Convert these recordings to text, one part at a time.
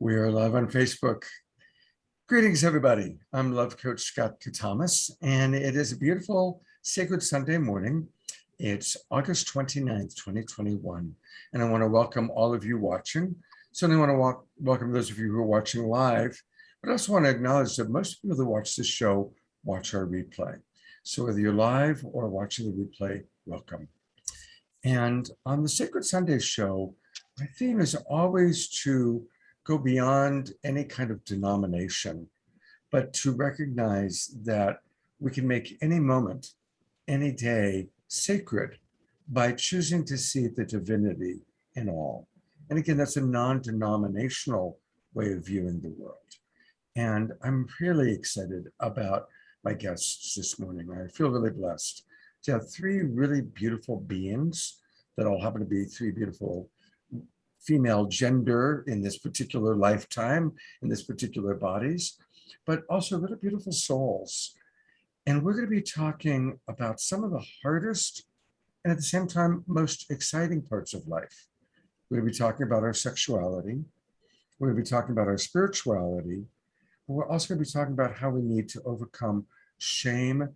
We are live on Facebook. Greetings, everybody. I'm Love Coach Scott Katamas, and it is a beautiful Sacred Sunday morning. It's August 29th, 2021, and I want to welcome all of you watching. Certainly want to welcome those of you who are watching live, but I also want to acknowledge that most people that watch this show watch our replay. So whether you're live or watching the replay, welcome. And on the Sacred Sunday show, my theme is always to go beyond any kind of denomination, but to recognize that we can make any moment, any day sacred by choosing to see the divinity in all. And again, that's a non-denominational way of viewing the world. And I'm really excited about my guests this morning. I feel really blessed to have three really beautiful beings that all happen to be three beautiful female gender in this particular lifetime, in this particular bodies, but also really beautiful souls. And we're going to be talking about some of the hardest and at the same time most exciting parts of life. We're going to be talking about our sexuality. We're going to be talking about our spirituality. But we're also going to be talking about how we need to overcome shame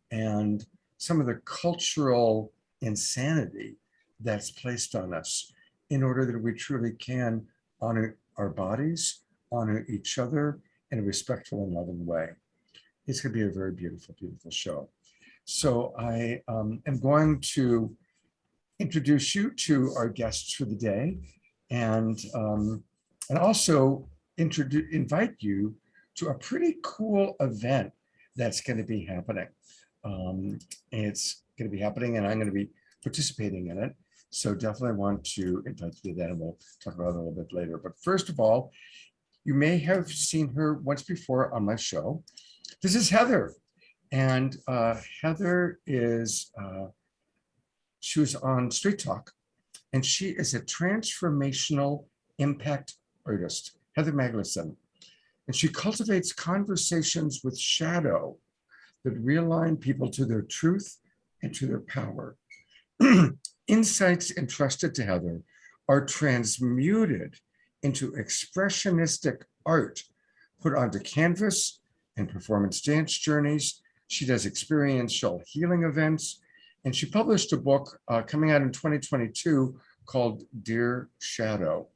and some of the cultural insanity that's placed on us, in order that we truly can honor our bodies, honor each other in a respectful and loving way. It's going to be a very beautiful, beautiful show. So I am going to introduce you to our guests for the day, and also invite you to a pretty cool event that's going to be happening. It's going to be happening, and I'm going to be participating in it. So definitely want to invite you to that, and we'll talk about it a little bit later. But first of all, you may have seen her once before on my show. This is Heather. And Heather is, she was on Street Talk, and she is a transformational impact artist, Heather Magnuson. And she cultivates conversations with shadow that realign people to their truth and to their power. Insights entrusted to Heather are transmuted into expressionistic art, put onto canvas and performance dance journeys. She does experiential healing events, and she published a book coming out in 2022 called Dear Shadow.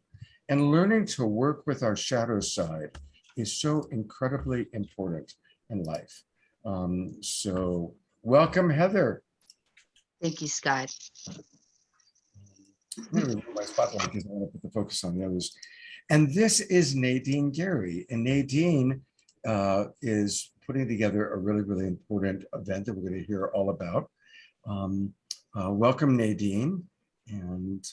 And learning to work with our shadow side is so incredibly important in life. So welcome, Heather. Thank you, Scott. I'm going to remove my spotlight because I want to put the focus on the others. And this is Nadine Gary. And Nadine is putting together a really, really important event that we're going to hear all about. Welcome, Nadine. And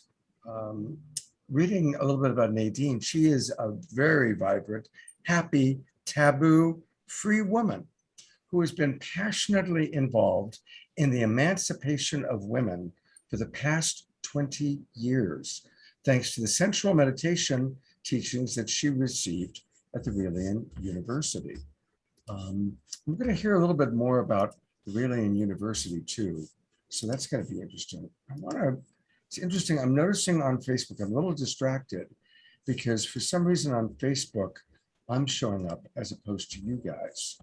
reading a little bit about Nadine, she is a very vibrant, happy, taboo-free woman who has been passionately involved in the emancipation of women for the past 20 years, thanks to the sensual meditation teachings that she received at the Aurelian University. We're going to hear a little bit more about the Aurelian University too, so that's going to be interesting. It's interesting, I'm noticing on Facebook, I'm a little distracted because for some reason on Facebook, I'm showing up as opposed to you guys.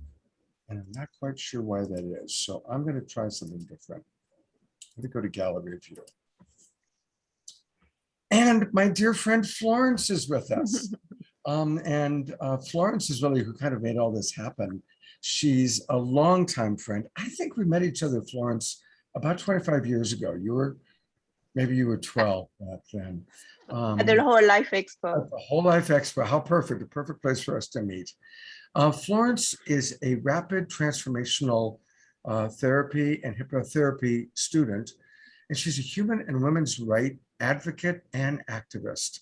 And I'm not quite sure why that is. So I'm going to try something different. I'm going to go to gallery view. And my dear friend Florence is with us. Florence is really who kind of made all this happen. She's a longtime friend. I think we met each other, Florence, about 25 years ago. Maybe you were 12 back then. At the Whole Life Expo. The Whole Life Expo. How perfect, a perfect place for us to meet. Florence is a rapid transformational therapy and hypnotherapy student, and she's a human and women's right advocate and activist.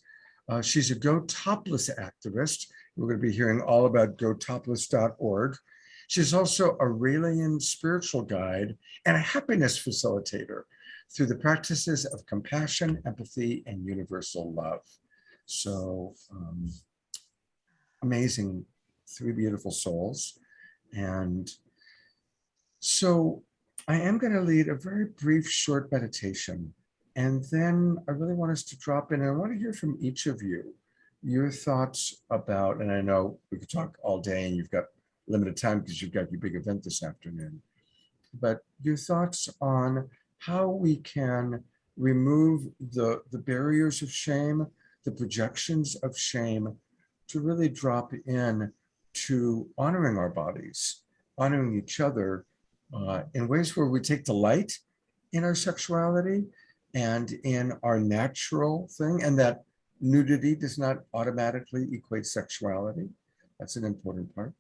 She's a Go Topless activist. We're going to be hearing all about gotopless.org. She's also a Aurelian spiritual guide and a happiness facilitator through the practices of compassion, empathy, and universal love. So amazing. Three beautiful souls. And so I am going to lead a very brief, short meditation. And then I really want us to drop in, and I want to hear from each of you your thoughts about, and I know we could talk all day and you've got limited time because you've got your big event this afternoon, but your thoughts on how we can remove the barriers of shame, the projections of shame, to really drop in to honoring our bodies, honoring each other in ways where we take delight in our sexuality and in our natural thing, and that nudity does not automatically equate sexuality. That's an important part.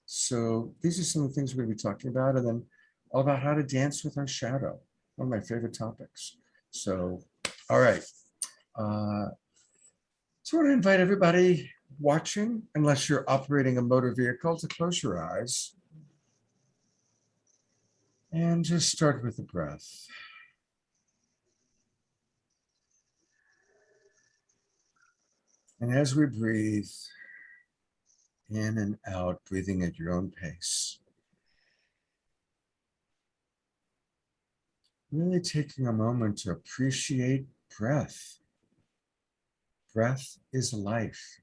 So these are some of the things we're going to be talking about, and then all about how to dance with our shadow, one of my favorite topics. So, all right. So I want to invite everybody watching, unless you're operating a motor vehicle, to close your eyes and just start with the breath. And as we breathe in and out, breathing at your own pace, really taking a moment to appreciate breath. Breath is life.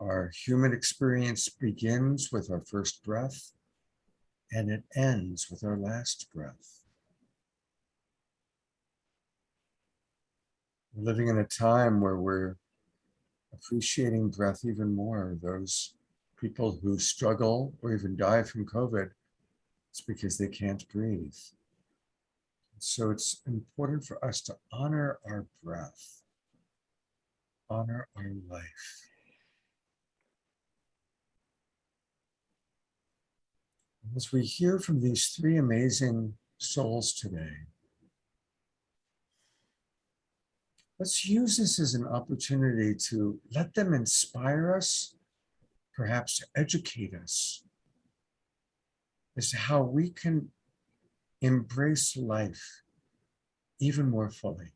Our human experience begins with our first breath, and it ends with our last breath. We're living in a time where we're appreciating breath even more. Those people who struggle or even die from COVID, it's because they can't breathe. So it's important for us to honor our breath, honor our life. As we hear from these three amazing souls today, let's use this as an opportunity to let them inspire us, perhaps educate us as to how we can embrace life even more fully.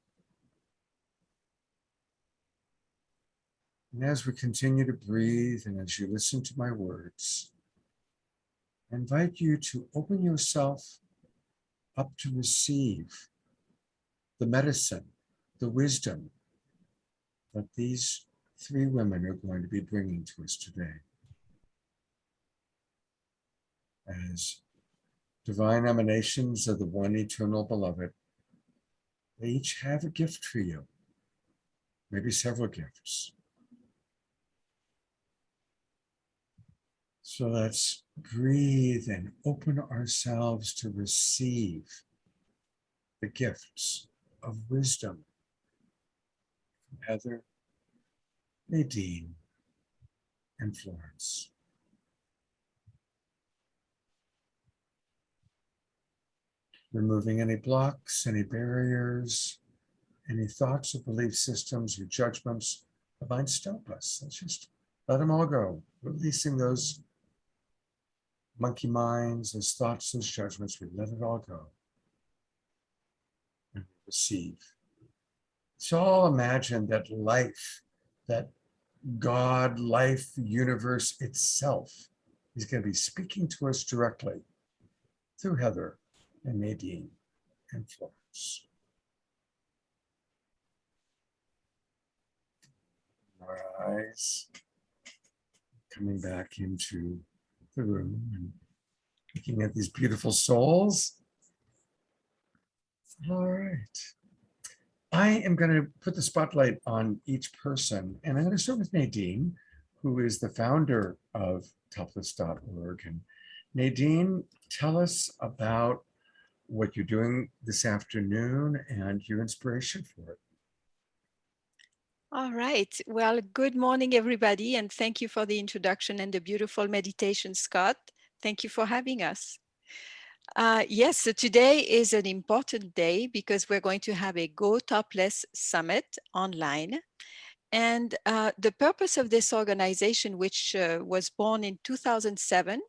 And as we continue to breathe, and as you listen to my words, I invite you to open yourself up to receive the medicine, the wisdom that these three women are going to be bringing to us today. As divine emanations of the one eternal beloved, they each have a gift for you, maybe several gifts. So let's breathe and open ourselves to receive the gifts of wisdom from Heather, Nadine, and Florence. Removing any blocks, any barriers, any thoughts or belief systems or judgments that might stop us. Let's just let them all go, releasing those monkey minds, those thoughts, those judgments. We let it all go and receive. So all imagine that life, that God, life, universe itself is going to be speaking to us directly through Heather and Nadine and Florence. Our eyes coming back into the room and looking at these beautiful souls. All right. I am going to put the spotlight on each person, and I'm going to start with Nadine, who is the founder of topless.org. And Nadine, tell us about what you're doing this afternoon and your inspiration for it. All right. Well, good morning, everybody, and thank you for the introduction and the beautiful meditation, Scott. Thank you for having us. Yes, so today is an important day because we're going to have a Go Topless Summit online. And the purpose of this organization, which was born in 2007,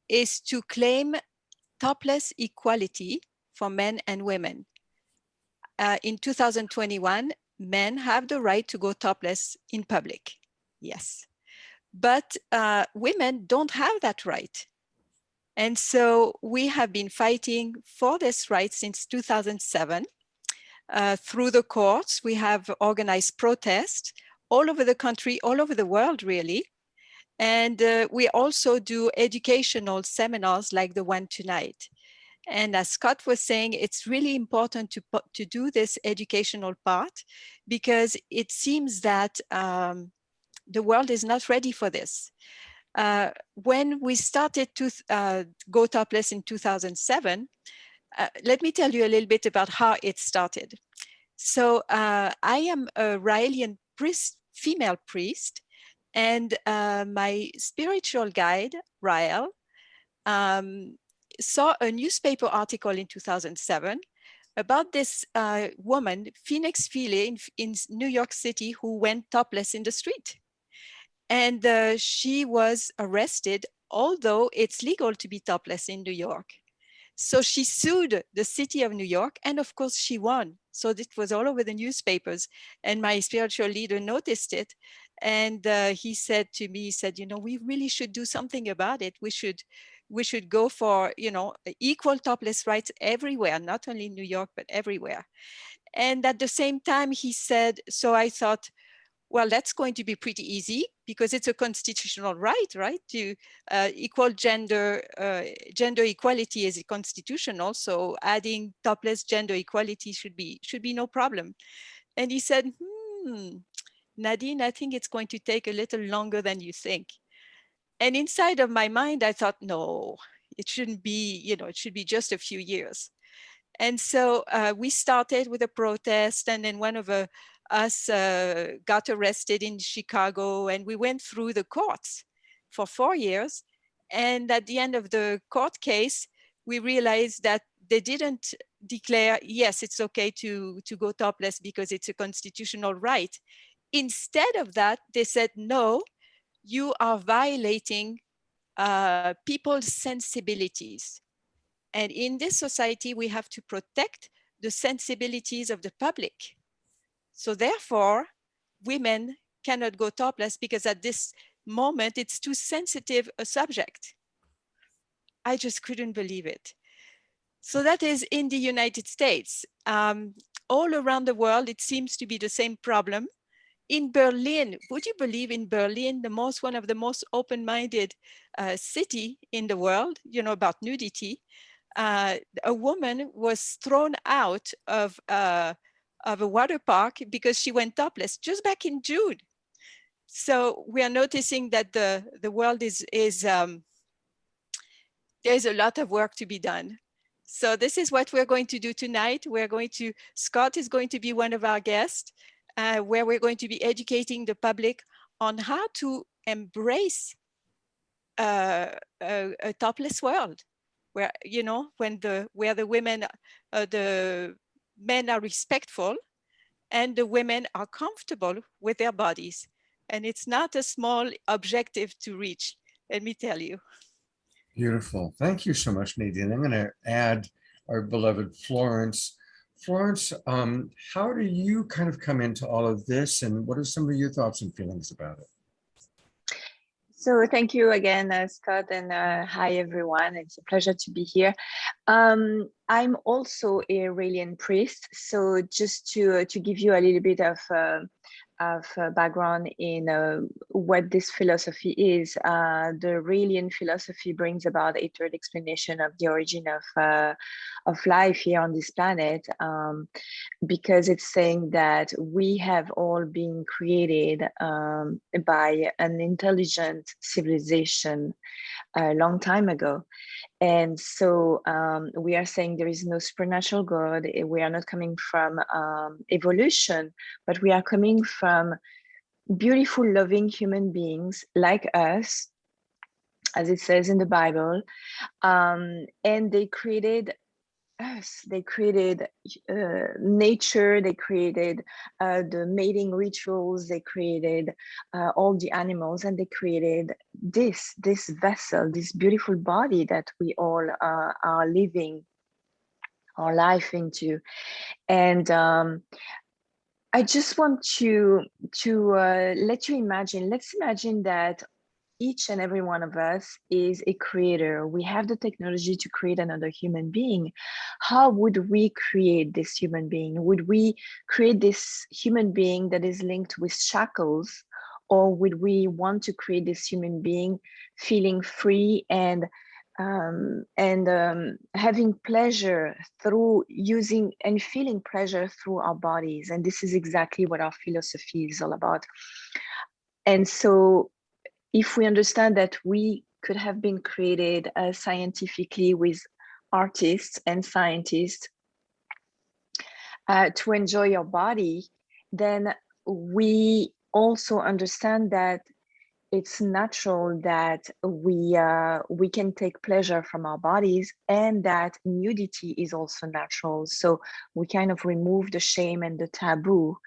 is to claim topless equality for men and women. In 2021, men have the right to go topless in public. Yes. But women don't have that right. And so we have been fighting for this right since 2007. through the courts. We have organized protests all over the country, all over the world, really. And we also do educational seminars like the one tonight. And as Scott was saying, it's really important to do this educational part, because it seems that the world is not ready for this. When we started to go topless in 2007, let me tell you a little bit about how it started. So I am a Raelian priest, female priest, and my spiritual guide, Rael, saw a newspaper article in 2007 about this woman, Phoenix Phile, in New York City, who went topless in the street. And she was arrested, although it's legal to be topless in New York. So she sued the city of New York, and of course she won. So it was all over the newspapers, and my spiritual leader noticed it. And he said to me, he said, we really should do something about it. We should go for, equal topless rights everywhere, not only in New York, but everywhere. And at the same time, he said, so I thought, well, that's going to be pretty easy, because it's a constitutional right, to equal gender equality is constitutional. So adding topless gender equality should be no problem. And he said, Nadine, I think it's going to take a little longer than you think. And inside of my mind, I thought, no, it shouldn't be, it should be just a few years. And so we started with a protest, and then one of us got arrested in Chicago, and we went through the courts for 4 years. And at the end of the court case, we realized that they didn't declare, yes, it's okay to go topless because it's a constitutional right. Instead of that, they said, no, you are violating people's sensibilities. And in this society, we have to protect the sensibilities of the public. So therefore, women cannot go topless, because at this moment, it's too sensitive a subject. I just couldn't believe it. So that is in the United States. All around the world, it seems to be the same problem. In Berlin, would you believe, in Berlin, one of the most open-minded city in the world, about nudity, a woman was thrown out of a water park because she went topless just back in June. So we are noticing that the world is there's a lot of work to be done. So this is what we're going to do tonight. Scott is going to be one of our guests, where we're going to be educating the public on how to embrace a topless world, where where the women, the men are respectful, and the women are comfortable with their bodies. And it's not a small objective to reach, let me tell you. Beautiful. Thank you so much, Nadine. I'm going to add our beloved Florence. Florence, how do you kind of come into all of this, and what are some of your thoughts and feelings about it? So thank you again, Scott, and hi everyone. It's a pleasure to be here. I'm also a Raelian priest, so just to give you a little bit of background in what this philosophy is. The Raelian philosophy brings about a third explanation of the origin of life here on this planet, because it's saying that we have all been created by an intelligent civilization a long time ago. And so we are saying there is no supernatural God. We are not coming from evolution, but we are coming from beautiful, loving human beings like us, as it says in the Bible. And they created us. They created nature. They created the mating rituals. They created all the animals, and they created this vessel, this beautiful body that we all are living our life into. And I just want to let you imagine. Let's imagine that each and every one of us is a creator. We have the technology to create another human being. How would we create this human being? Would we create this human being that is linked with shackles, or would we want to create this human being feeling free and having pleasure through using and feeling pleasure through our bodies? And this is exactly what our philosophy is all about. And so if we understand that we could have been created scientifically with artists and scientists to enjoy your body, then we also understand that it's natural that we can take pleasure from our bodies, and that nudity is also natural. So we kind of remove the shame and the taboo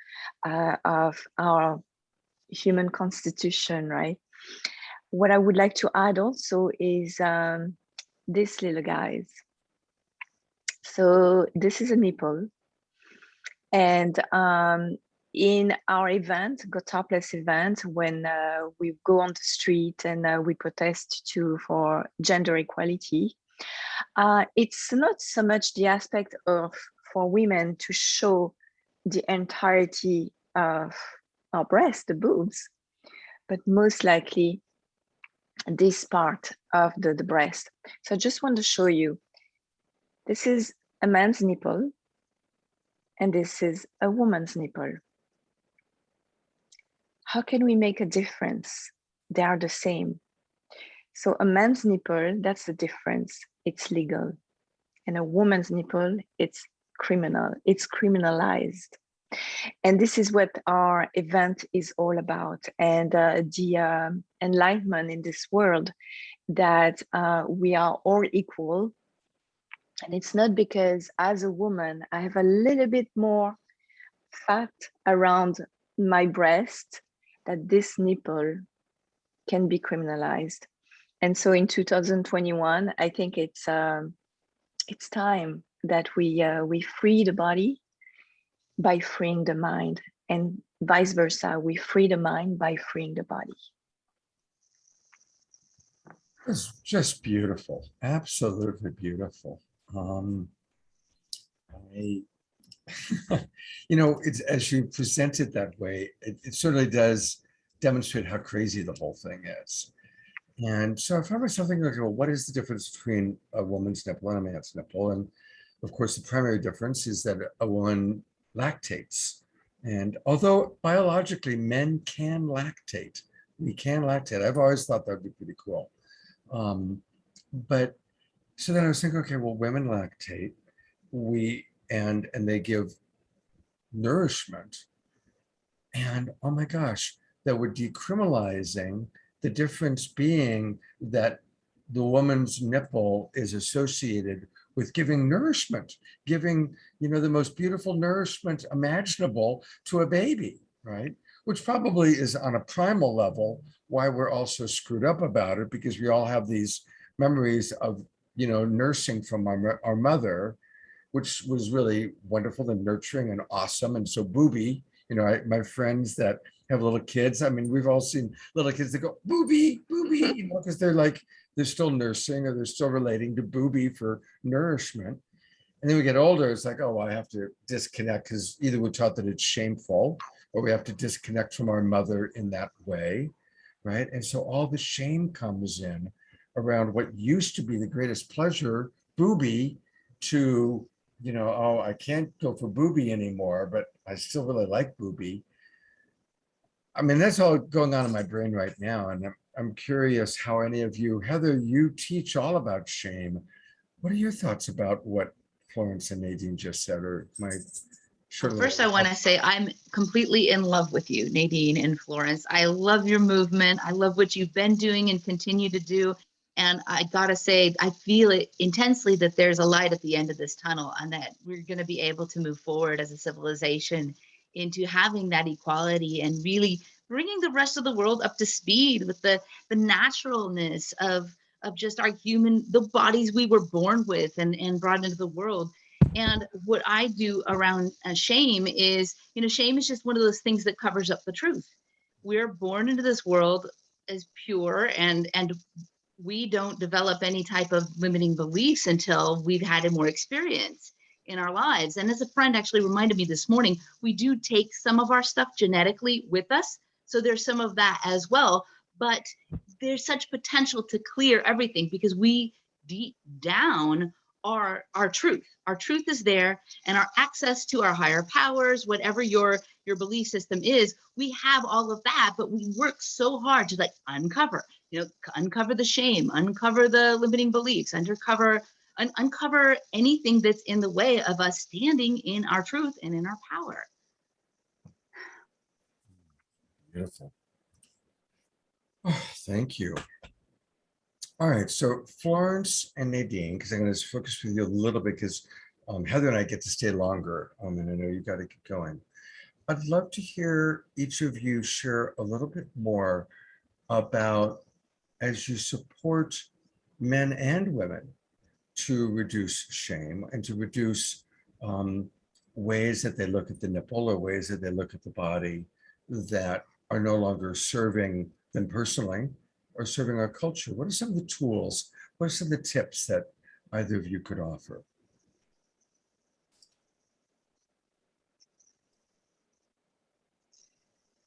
of our human constitution, right? What I would like to add also is this little guys. So this is a nipple, and in our event, Go Topless event, when we go on the street and we protest for gender equality, it's not so much the aspect of for women to show the entirety of our breast, the boobs, but most likely this part of the breast. So I just want to show you, this is a man's nipple, and this is a woman's nipple. How can we make a difference? They are the same. So a man's nipple, that's the difference. It's legal. And a woman's nipple, it's criminal. It's criminalized. And this is what our event is all about. And the enlightenment in this world, that we are all equal. And it's not because as a woman, I have a little bit more fat around my breast that this nipple can be criminalized. And so in 2021, I think it's time that we free the body by freeing the mind, and vice versa. We free the mind by freeing the body. It's just beautiful, absolutely beautiful. I, it's as you present it that way, it certainly does demonstrate how crazy the whole thing is. And so I found myself thinking, well, what is the difference between a woman's nipple and a man's nipple? And of course, the primary difference is that a woman lactates. And although biologically men can lactate, we can lactate. I've always thought that would be pretty cool. But so then I was thinking, okay, well, women lactate, and they give nourishment. And oh my gosh, that we're decriminalizing, the difference being that the woman's nipple is associated with giving nourishment, giving, the most beautiful nourishment imaginable to a baby, right? Which probably is on a primal level why we're also screwed up about it, because we all have these memories of, nursing from our mother, which was really wonderful and nurturing and awesome. And so booby, my friends that have little kids, I mean, we've all seen little kids that go, booby, booby, because they're still nursing, or they're still relating to booby for nourishment. And then we get older, it's like, oh, well, I have to disconnect, because either we're taught that it's shameful, or we have to disconnect from our mother in that way, right? And so all the shame comes in around what used to be the greatest pleasure, booby, to, oh, I can't go for booby anymore, but I still really like booby. I mean, that's all going on in my brain right now. And I'm curious how any of you, Heather, you teach all about shame. What are your thoughts about what Florence and Nadine just said? Or my First, I want to say I'm completely in love with you, Nadine and Florence. I love your movement. I love what you've been doing and continue to do. And I got to say, I feel it intensely that there's a light at the end of this tunnel, and that we're going to be able to move forward as a civilization into having that equality and really bringing the rest of the world up to speed with the naturalness of just the bodies we were born with and brought into the world. And what I do around shame is, shame is just one of those things that covers up the truth. We're born into this world as pure, and we don't develop any type of limiting beliefs until we've had a more experience in our lives. And as a friend actually reminded me this morning, we do take some of our stuff genetically with us. So there's some of that as well, but there's such potential to clear everything because we deep down our truth. Our truth is there, and our access to our higher powers, whatever your belief system is, we have all of that, but we work so hard to like uncover, uncover the shame, uncover the limiting beliefs, uncover anything that's in the way of us standing in our truth and in our power. Beautiful. Oh, thank you. All right, so Florence and Nadine, because I'm going to focus with you a little bit because Heather and I get to stay longer, and I know you've got to keep going. I'd love to hear each of you share a little bit more about as you support men and women to reduce shame and to reduce ways that they look at the nipple or ways that they look at the body that are no longer serving them personally or serving our culture. What are some of the tools? What are some of the tips that either of you could offer?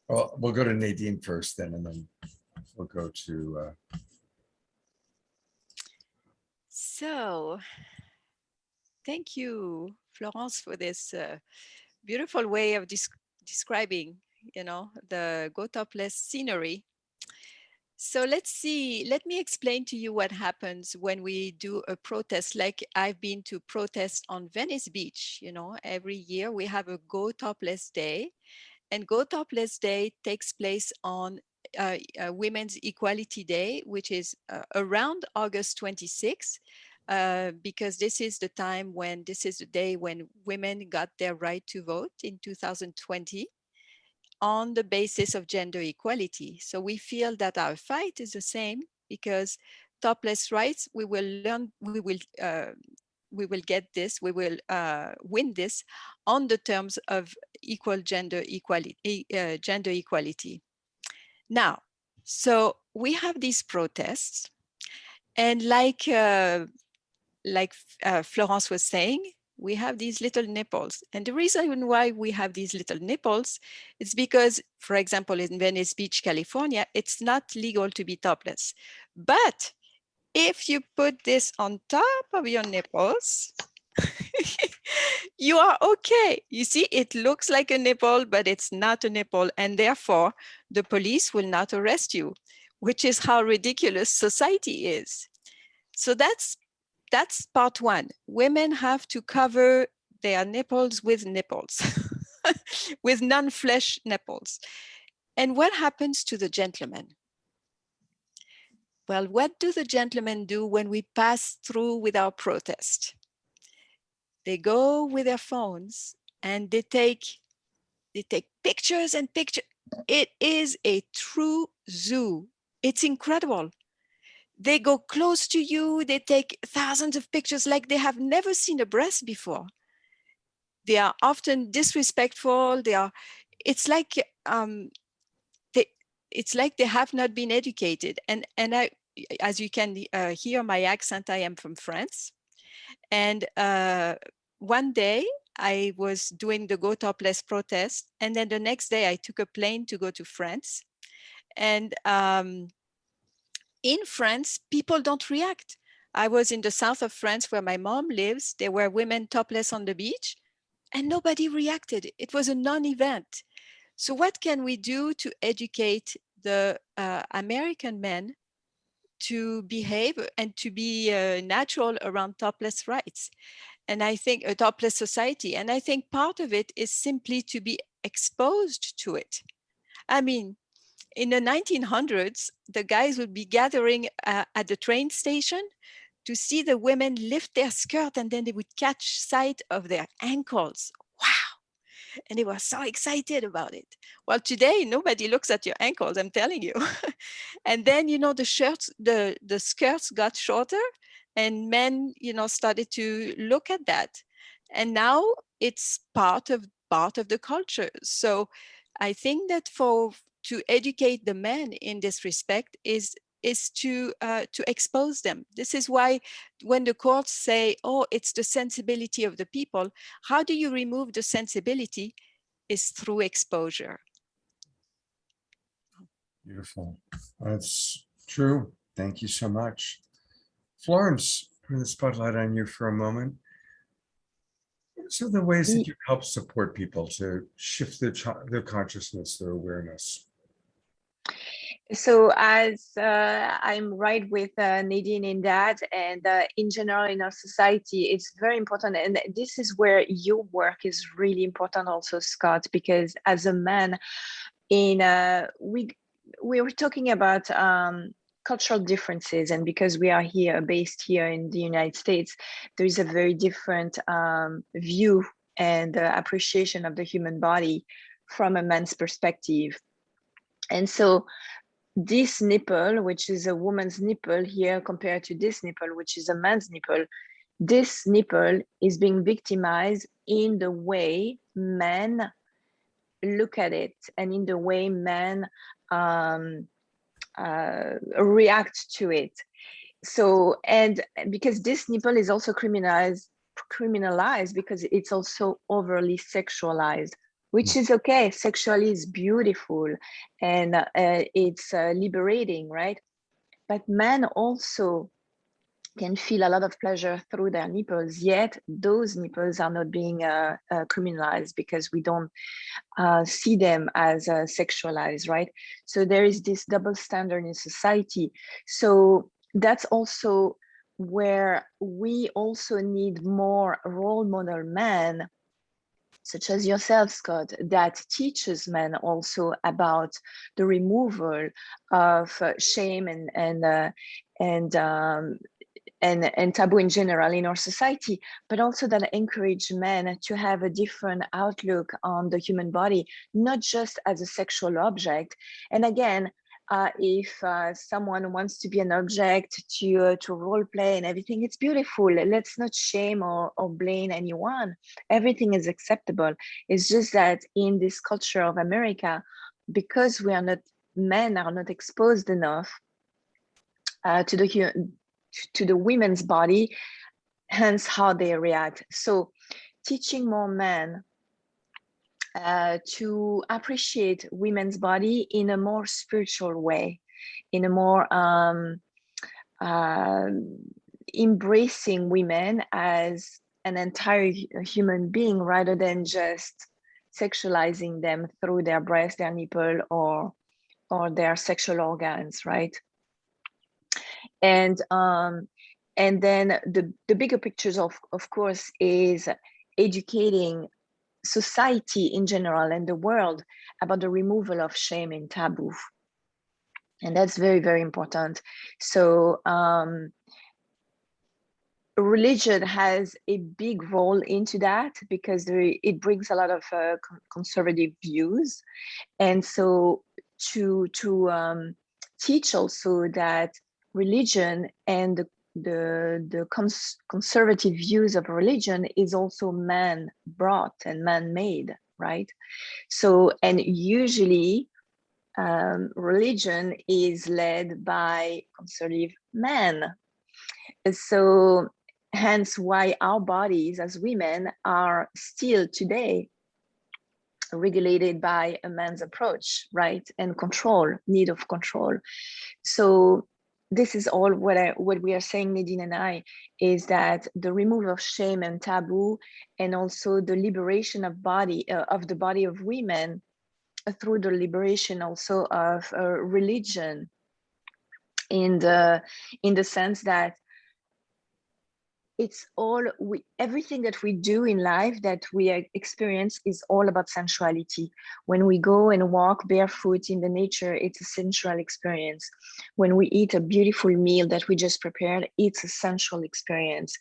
Well, we'll go to Nadine first then, and then we'll go to... So, thank you, Florence, for this beautiful way of describing, the go topless scenery. So let me explain to you what happens when we do a protest. Like I've been to protest on Venice Beach, every year we have a Go Topless Day, and Go Topless Day takes place on Women's Equality Day, which is around August 26th, because this is the day when women got their right to vote in 2020 on the basis of gender equality. So we feel that our fight is the same because topless rights, we will get this, we will win this on the terms of equal gender equality. Now, so we have these protests, and like Florence was saying, we have these little nipples. And the reason why we have these little nipples is because, for example, in Venice Beach, California, it's not legal to be topless. But if you put this on top of your nipples, you are okay. You see, it looks like a nipple, but it's not a nipple. And therefore, the police will not arrest you, which is how ridiculous society is. So that's part one. Women have to cover their nipples with nipples, with non-flesh nipples. And what happens to the gentlemen? Well, what do the gentlemen do when we pass through with our protest? They go with their phones and they take pictures and pictures. It is a true zoo. It's incredible. They go close to you. They take thousands of pictures like they have never seen a breast before. They are often disrespectful. It's like they have not been educated. And I, as you can hear my accent, I am from France. And one day I was doing the Go Topless protest. And then the next day I took a plane to go to France. And in France, people don't react. I was in the south of France where my mom lives. There were women topless on the beach and nobody reacted. It was a non-event. So what can we do to educate the American men to behave and to be natural around topless rights? And I think a topless society. And I think part of it is simply to be exposed to it. I mean, in the 1900s, the guys would be gathering at the train station to see the women lift their skirt, and then they would catch sight of their ankles. Wow. And they were so excited about it. Well, today, nobody looks at your ankles, I'm telling you. And then, the skirts got shorter, and men, started to look at that. And now it's part of the culture. So I think that for to educate the men in this respect is to expose them. This is why when the courts say, oh, it's the sensibility of the people, how do you remove the sensibility? Is through exposure. Beautiful. That's true. Thank you so much. Florence, putting the spotlight on you for a moment. What are the ways that you help support people to shift their consciousness, their awareness? So as I'm right with Nadine in that, and in general in our society, it's very important. And this is where your work is really important also, Scott, because as a man, we were talking about cultural differences, and because we are based here in the United States, there is a very different view and appreciation of the human body from a man's perspective. And so this nipple, which is a woman's nipple here compared to this nipple, which is a man's nipple, this nipple is being victimized in the way men look at it and in the way men react to it. So, and because this nipple is also criminalized because it's also overly sexualized, which is okay. Sexuality is beautiful and it's liberating, right? But men also can feel a lot of pleasure through their nipples, yet those nipples are not being criminalized because we don't see them as sexualized, right? So there is this double standard in society. So that's also where we also need more role model men, such as yourself, Scott, that teaches men also about the removal of shame and taboo in general in our society, but also that encourage men to have a different outlook on the human body, not just as a sexual object. And again, if someone wants to be an object to role play and everything, it's beautiful. Let's not shame or blame anyone. Everything is acceptable. It's just that in this culture of America, because men are not exposed enough to the women's body, hence how they react. So teaching more men to appreciate women's body in a more spiritual way, in a more embracing women as an entire human being rather than just sexualizing them through their breast, their nipple, or their sexual organs, right? And then the bigger pictures of course is educating society in general and the world about the removal of shame and taboo. And that's very, very important. So religion has a big role into that because it brings a lot of conservative views. And so to teach also that religion and the conservative views of religion is also man brought and man-made, right? So, and usually religion is led by conservative men. So hence why our bodies as women are still today regulated by a man's approach, right? And need of control. So this is all what we are saying, Nadine and I, is that the removal of shame and taboo, and also the liberation of the body of women through the liberation also of religion, in the sense that it's all everything that we do in life that we experience is all about sensuality. When we go and walk barefoot in the nature, it's a sensual experience. When we eat a beautiful meal that we just prepared, it's a sensual experience.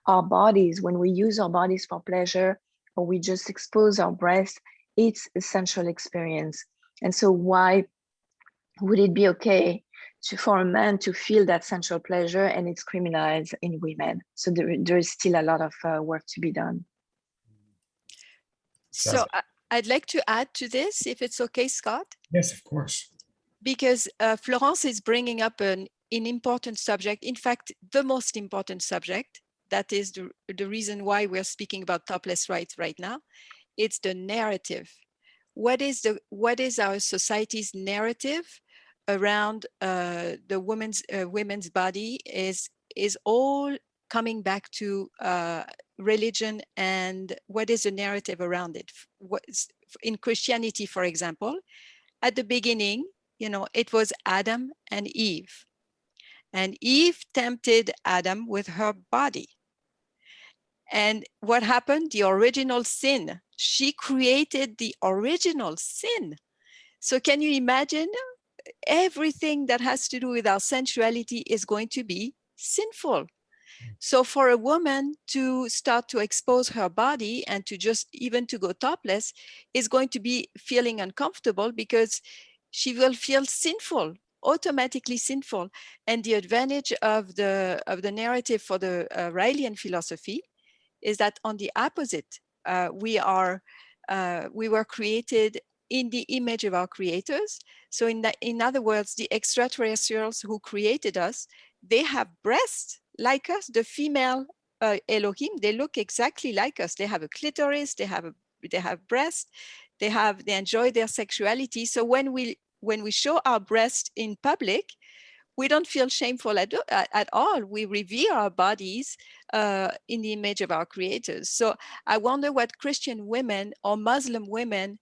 Our bodies, when we use our bodies for pleasure, or we just expose our breast, it's a sensual experience. And so why would it be okay for a man to feel that sensual pleasure and it's criminalized in women? So there is still a lot of work to be done. So I'd like to add to this, if it's okay, Scott, Yes, of course. because Florence is bringing up an important subject. In fact, the most important subject. That is the reason why we're speaking about topless rights right now. It's the narrative. What is our society's narrative around the women's body is all coming back to religion, and what is the narrative around it. In Christianity, for example, at the beginning, it was Adam and Eve. And Eve tempted Adam with her body. And what happened? The original sin. She created the original sin. So can you imagine? Everything that has to do with our sensuality is going to be sinful. So for a woman to start to expose her body and to just even to go topless is going to be feeling uncomfortable, because she will feel sinful, automatically sinful. And the advantage of the narrative for the Raelian philosophy is that on the opposite, we were created in the image of our creators. So in other words, the extraterrestrials who created us, they have breasts like us. The female Elohim, they look exactly like us. They have a clitoris, they have breasts, they enjoy their sexuality. So when we show our breasts in public, we don't feel shameful at all. We revere our bodies in the image of our creators. So I wonder what Christian women or Muslim women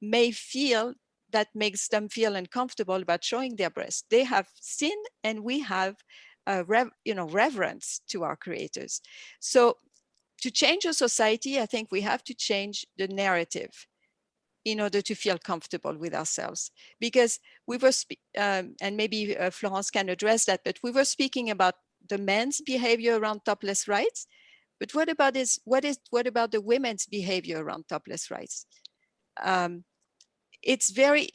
may feel that makes them feel uncomfortable about showing their breasts. They have sin, and we have reverence to our creators. So to change a society, I think we have to change the narrative in order to feel comfortable with ourselves. Because we were, and maybe Florence can address that, but we were speaking about the men's behavior around topless rights. But what about the women's behavior around topless rights? It's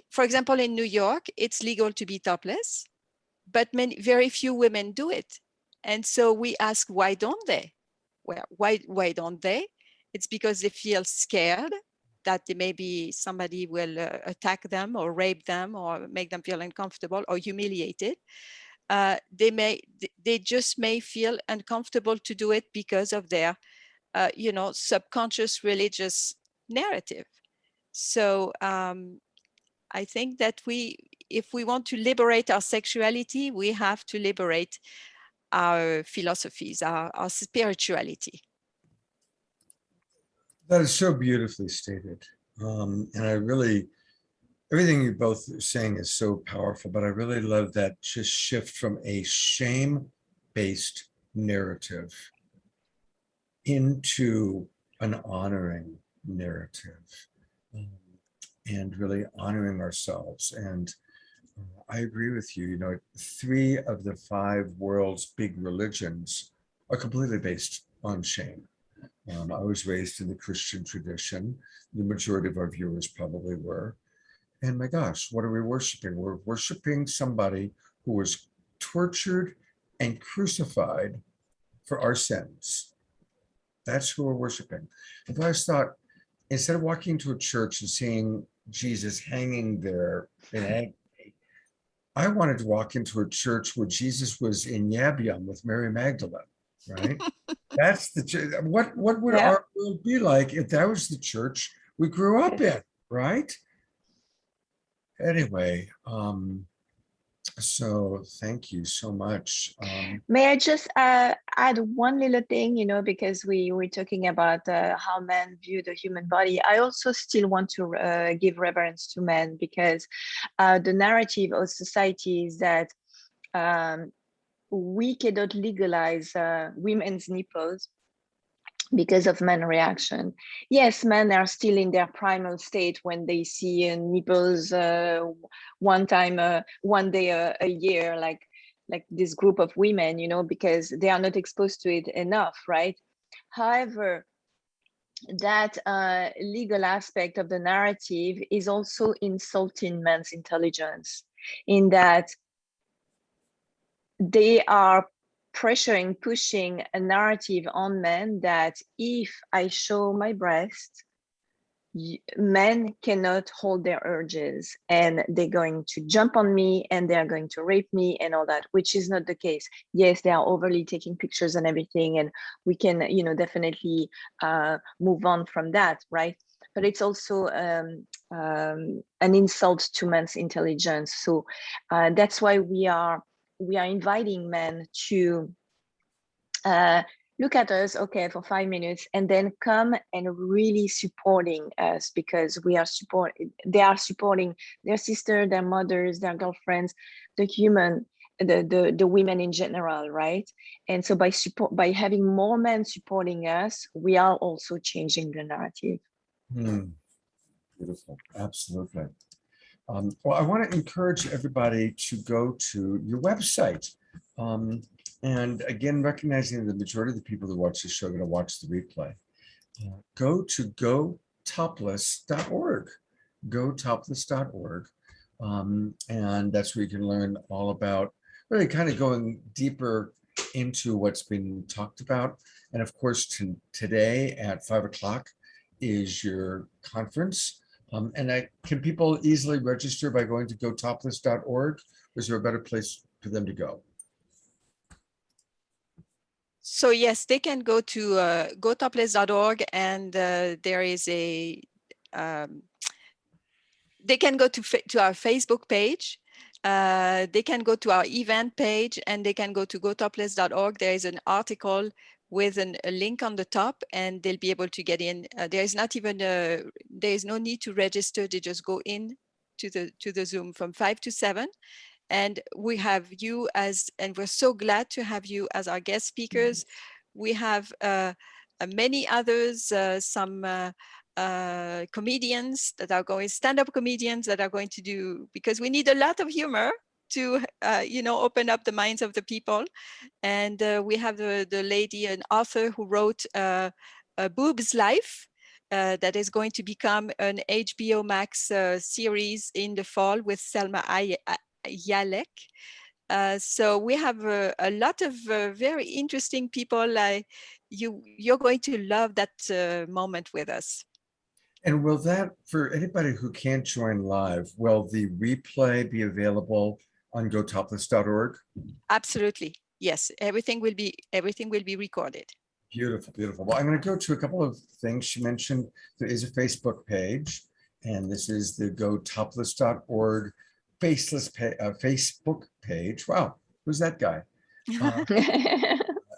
for example, in New York, it's legal to be topless, but very few women do it. And so we ask, why don't they? Well, why don't they? It's because they feel scared that maybe somebody will attack them or rape them or make them feel uncomfortable or humiliated. They just may feel uncomfortable to do it because of their, subconscious religious narrative. So I think that if we want to liberate our sexuality, we have to liberate our philosophies, our spirituality. That is so beautifully stated. And everything you both are saying is so powerful, but I really love that just shift from a shame-based narrative into an honoring narrative, and really honoring ourselves. And I agree with you. 3 of the 5 world's big religions are completely based on shame. I was raised in the Christian tradition. The majority of our viewers probably were. And my gosh, what are we worshiping? We're worshiping somebody who was tortured and crucified for our sins. That's who we're worshiping. If I thought, instead of walking to a church and seeing Jesus hanging there in agony, I wanted to walk into a church where Jesus was in Yabium with Mary Magdalene, right? That's what would our world be like if that was the church we grew up in, right? Anyway, so thank you so much. May I just add one little thing, because we were talking about how men view the human body. I also still want to give reverence to men, because the narrative of society is that we cannot legalize women's nipples because of men reaction. Yes, men are still in their primal state when they see nipples one day a year, like this group of women, because they are not exposed to it enough, right? However, that legal aspect of the narrative is also insulting men's intelligence, in that they are pushing a narrative on men that if I show my breast, men cannot hold their urges and they're going to jump on me and they're going to rape me and all that, which is not the case. Yes, they are overly taking pictures and everything, and we can, definitely move on from that, right? But it's also an insult to men's intelligence. So that's why we are inviting men to look at us, okay, for 5 minutes, and then come and really supporting us, because they are supporting their sister, their mothers, their girlfriends, the women in general, right? And so by having more men supporting us, we are also changing the narrative. Beautiful, absolutely. Well, I want to encourage everybody to go to your website. And again, recognizing the majority of the people who watch this show are going to watch the replay. Go to gotopless.org. Gotopless.org. And that's where you can learn all about really kind of going deeper into what's been talked about. And of course, today at 5 o'clock is your conference. And can people easily register by going to gotopless.org? Or is there a better place for them to go? So yes, they can go to gotopless.org, and there is a they can go to our Facebook page. They can go to our event page, and they can go to gotopless.org. There is an article with a link on the top, and they'll be able to get in. There is no need to register. They just go in to the Zoom from 5 to 7. And we have you and we're so glad to have you as our guest speakers. We have many others, some comedians that are going, stand-up comedians that are going to do, because we need a lot of humor to, open up the minds of the people. And we have the lady, an author who wrote A Boob's Life, that is going to become an HBO Max series in the fall with Selma Yalek. So we have a lot of very interesting people. You're going to love that moment with us. And will that, for anybody who can't join live, will the replay be available on gotopless.org? Absolutely. Yes, everything will be recorded. Beautiful, beautiful. Well, I'm going to go to a couple of things she mentioned. There is a Facebook page, and this is the gotopless.org Facebook page. Wow, who's that guy?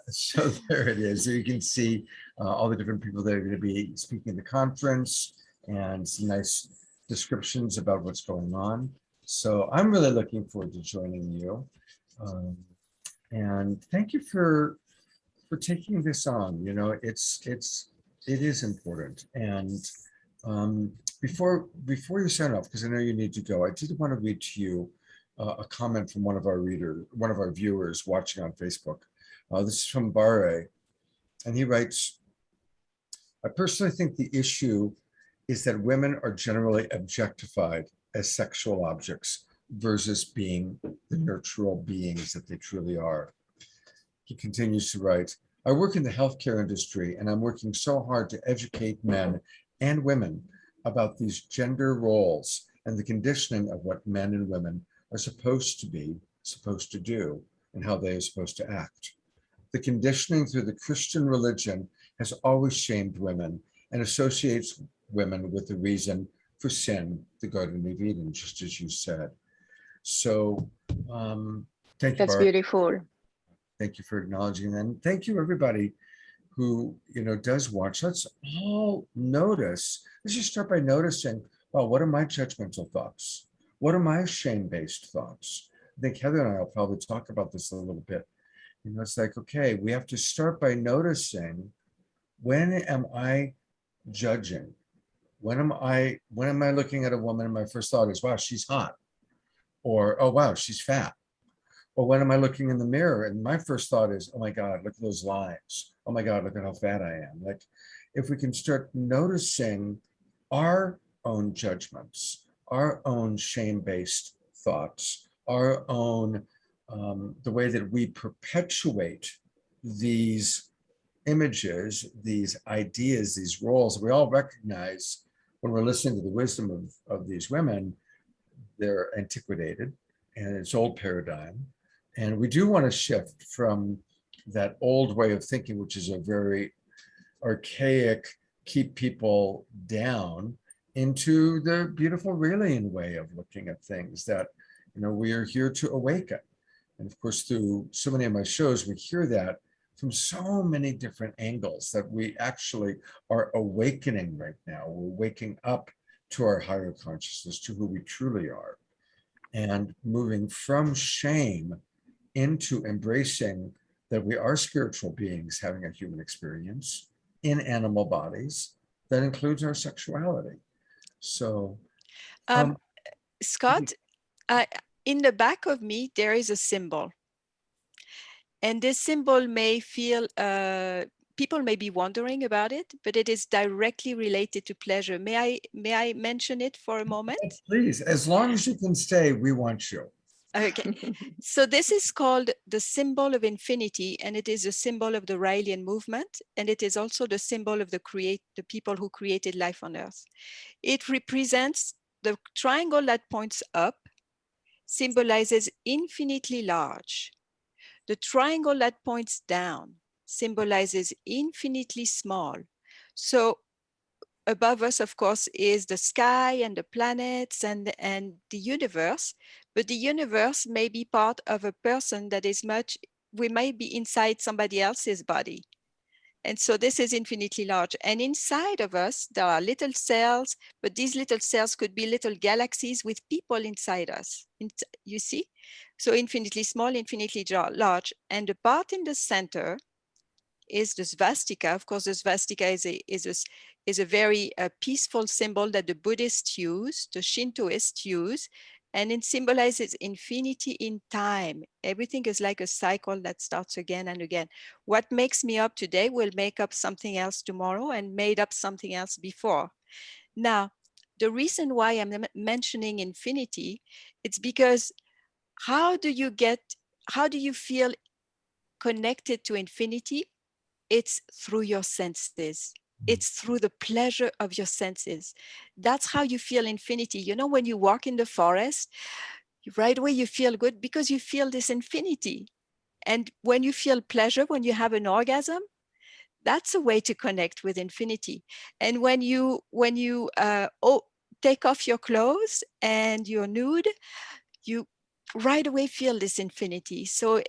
So there it is. So you can see all the different people that are going to be speaking at the conference and some nice descriptions about what's going on. So I'm really looking forward to joining you. And thank you for taking this on. It is important. And before you sign off, because I know you need to go, I did want to read to you a comment from one of our viewers watching on Facebook. This is from Barre, and he writes, I personally think the issue is that women are generally objectified as sexual objects versus being the nurtural beings that they truly are. He continues to write, I work in the healthcare industry, and I'm working so hard to educate men and women about these gender roles and the conditioning of what men and women are supposed to do, and how they are supposed to act. The conditioning through the Christian religion has always shamed women and associates women with the reason for sin, the Garden of Eden, just as you said. So thank you, That's Barb. beautiful. Thank you for acknowledging that. And thank you, everybody who does watch. Let's all notice. Let's just start by noticing, well, what are my judgmental thoughts? What are my shame-based thoughts? I think Heather and I will probably talk about this a little bit. It's like, okay, we have to start by noticing, when am I judging? When am I looking at a woman and my first thought is, wow, she's hot, or oh wow, she's fat. Or when am I looking in the mirror and my first thought is, oh my God, look at those lines. Oh my God, look at how fat I am. Like, if we can start noticing our own judgments, our own shame-based thoughts, our own the way that we perpetuate these images, these ideas, these roles, we all recognize when we're listening to the wisdom of these women, they're antiquated and it's old paradigm. And we do want to shift from that old way of thinking, which is a very archaic, keep people down, into the beautiful Raelian way of looking at things, that, we are here to awaken. And of course, through so many of my shows, we hear that from so many different angles, that we actually are awakening right now. We're waking up to our higher consciousness, to who we truly are, and moving from shame into embracing that we are spiritual beings having a human experience in animal bodies that includes our sexuality. So, Scott, in the back of me, there is a symbol. And this symbol may feel, people may be wondering about it, but it is directly related to pleasure. May I mention it for a moment? Please, as long as you can stay, we want you. Okay, so this is called the symbol of infinity, and it is a symbol of the Raelian movement, and it is also the symbol of the people who created life on Earth. It represents the triangle that points up, symbolizes infinitely large. The triangle that points down symbolizes infinitely small. So above us, of course, is the sky and the planets and the universe, but the universe may be part of a person that is we might be inside somebody else's body. And so this is infinitely large. And inside of us, there are little cells, but these little cells could be little galaxies with people inside us. You see? So infinitely small, infinitely large. And the part in the center is the swastika. Of course, the swastika is a very peaceful symbol that the Buddhists use, the Shintoists use, and it symbolizes infinity in time. Everything is like a cycle that starts again and again. What makes me up today will make up something else tomorrow and made up something else before. Now, the reason why I'm mentioning infinity, it's because how do you feel connected to infinity? It's through your senses. It's through the pleasure of your senses. That's how you feel infinity. You know, when you walk in the forest, right away you feel good because you feel this infinity. And when you feel pleasure, when you have an orgasm, that's a way to connect with infinity. And when you take off your clothes and you're nude, you right away feel this infinity. So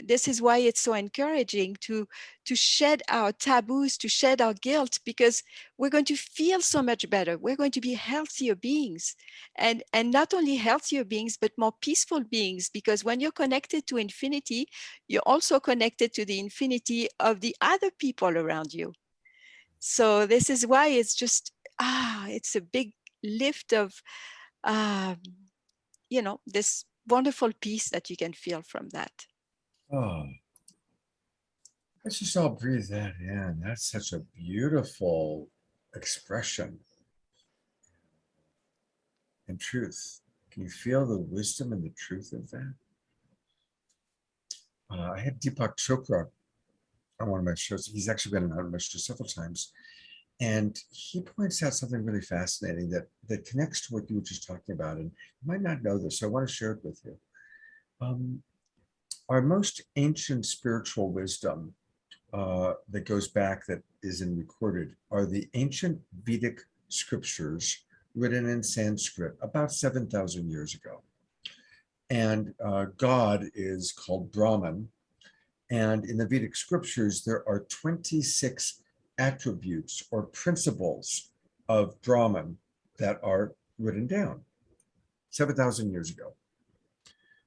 this is why it's so encouraging to shed our taboos, to shed our guilt, because we're going to feel so much better. We're going to be healthier beings, and not only healthier beings, but more peaceful beings, because when you're connected to infinity, you're also connected to the infinity of the other people around you. So this is why it's just it's a big lift of this wonderful peace that you can feel from that. Oh, let's just all breathe that in. That's such a beautiful expression and truth. Can you feel the wisdom and the truth of that? I had Deepak Chopra on one of my shows. He's actually been on my show several times. And he points out something really fascinating that connects to what you were just talking about. And you might not know this, so I want to share it with you. Our most ancient spiritual wisdom that goes back, that isn't recorded, are the ancient Vedic scriptures written in Sanskrit about 7,000 years ago. And God is called Brahman. And in the Vedic scriptures, there are 26 attributes or principles of Brahman that are written down 7,000 years ago.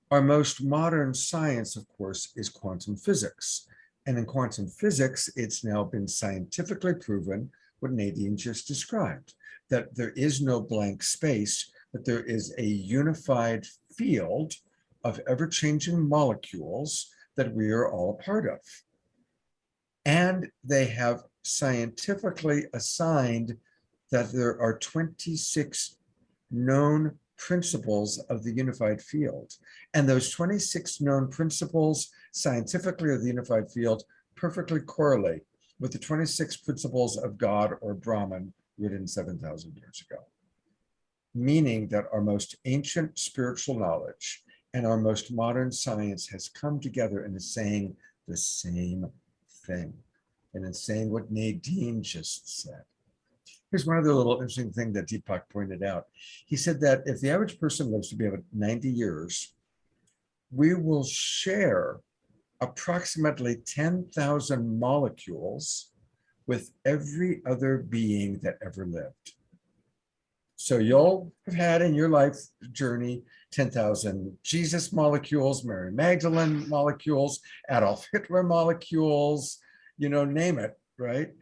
Our most modern science, of course, is quantum physics. And in quantum physics, it's now been scientifically proven what Nadine just described, that there is no blank space, but there is a unified field of ever-changing molecules that we are all a part of. And they have scientifically assigned that there are 26 known principles of the unified field. And those 26 known principles scientifically of the unified field perfectly correlate with the 26 principles of God or Brahman written 7,000 years ago, meaning that our most ancient spiritual knowledge and our most modern science has come together and is saying the same thing, and it's saying what Nadine just said. Here's one other little interesting thing that Deepak pointed out. He said that if the average person lives to be about 90 years, we will share approximately 10,000 molecules with every other being that ever lived. So you'll have had in your life journey 10,000 Jesus molecules, Mary Magdalene molecules, Adolf Hitler molecules, you know, name it, right?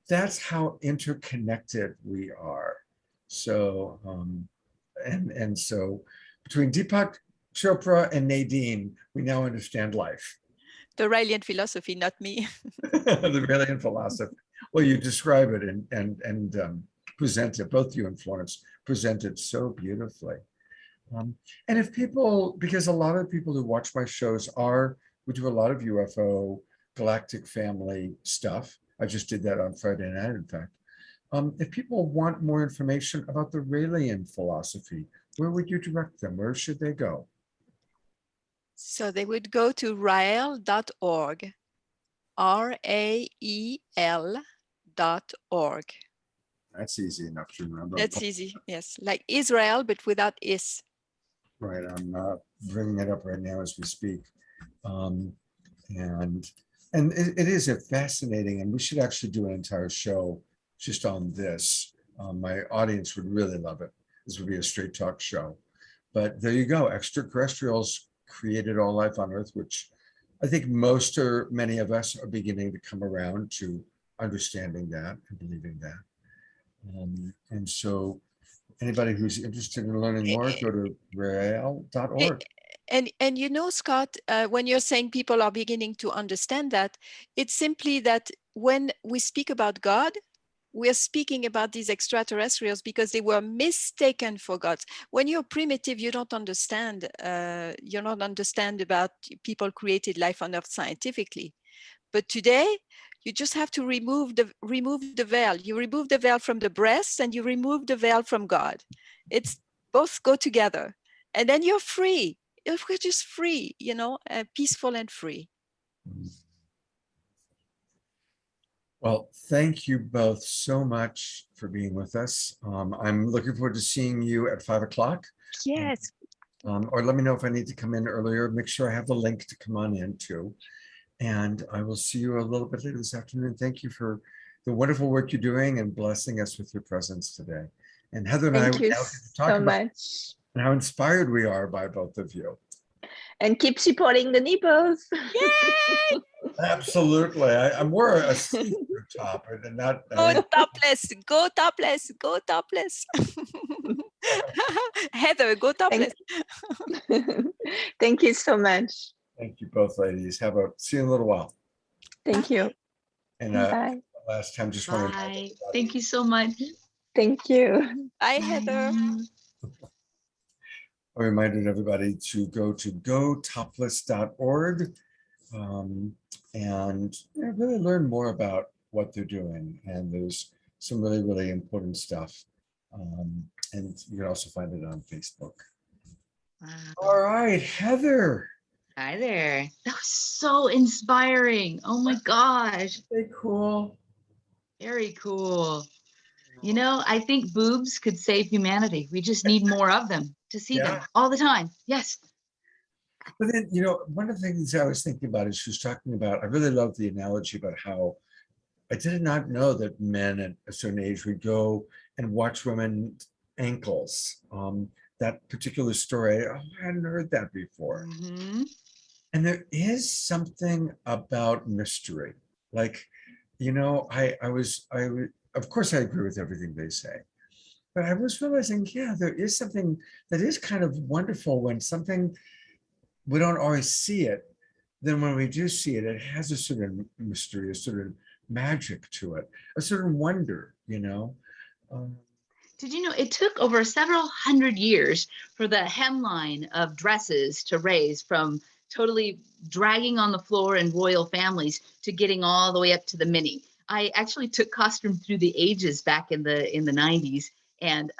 That's how interconnected we are. So, and so between Deepak Chopra and Nadine, we now understand life. The Raelian philosophy, not me. The Raelian philosophy. Well, you describe it and present it, both you and Florence present it so beautifully. And if people, because a lot of people who watch my shows we do a lot of UFO galactic family stuff. I just did that on Friday night, in fact. If people want more information about the Raelian philosophy, where would you direct them? Where should they go? So they would go to rael.org, RAEL.org. That's easy enough to remember. That's easy, yes. Like Israel, but without is. Right, I'm bringing it up right now as we speak. And it is a fascinating, and we should actually do an entire show just on this. My audience would really love it. This would be a straight talk show. But there you go, extraterrestrials created all life on Earth, which I think many of us are beginning to come around to understanding that and believing that. And so anybody who's interested in learning more, go to rael.org. And you know, Scott, when you're saying people are beginning to understand that, it's simply that when we speak about God, we're speaking about these extraterrestrials because they were mistaken for gods. When you're primitive, you don't understand. You don't understand about people created life on Earth scientifically. But today, you just have to remove the veil. You remove the veil from the breast and you remove the veil from God. It's both go together. And then you're free. We're just free, you know, peaceful and free. Well, thank you both so much for being with us. I'm looking forward to seeing you at 5 o'clock. Yes. Or let me know if I need to come in earlier. Make sure I have the link to come on in too. And I will see you a little bit later this afternoon. Thank you for the wonderful work you're doing and blessing us with your presence today. And Heather and Thank I you now get to talk so about much. how inspired we are by both of you. And keep supporting the nipples. Yay! Absolutely. I wore a see-through top and not. Go topless, go topless, go topless. Heather, go topless. Thank you so much. Thank you both, ladies. See you in a little while. Thank you. And Bye. last time, just want to. Bye. Thank you so much. Thank you. Bye, Heather. I reminded everybody to go to gotopless.org and really learn more about what they're doing. And there's some really, really important stuff. And you can also find it on Facebook. Wow. All right, Heather. Hi there. That was so inspiring. Oh my gosh. Very cool. Very cool. You know, I think boobs could save humanity. We just need more of them to see them all the time. Yes. But then, you know, one of the things I was thinking about is she was talking about, I really love the analogy about how I did not know that men at a certain age would go and watch women's ankles. That particular story, I hadn't heard that before. Mm-hmm. And there is something about mystery. Like, you know, of course I agree with everything they say, but I was realizing, yeah, there is something that is kind of wonderful when something, we don't always see it. Then when we do see it, it has a certain mystery, a certain magic to it, a certain wonder, you know. Did you know it took over several hundred years for the hemline of dresses to raise from totally dragging on the floor in royal families to getting all the way up to the mini? I actually took costume through the ages back in the 90s. And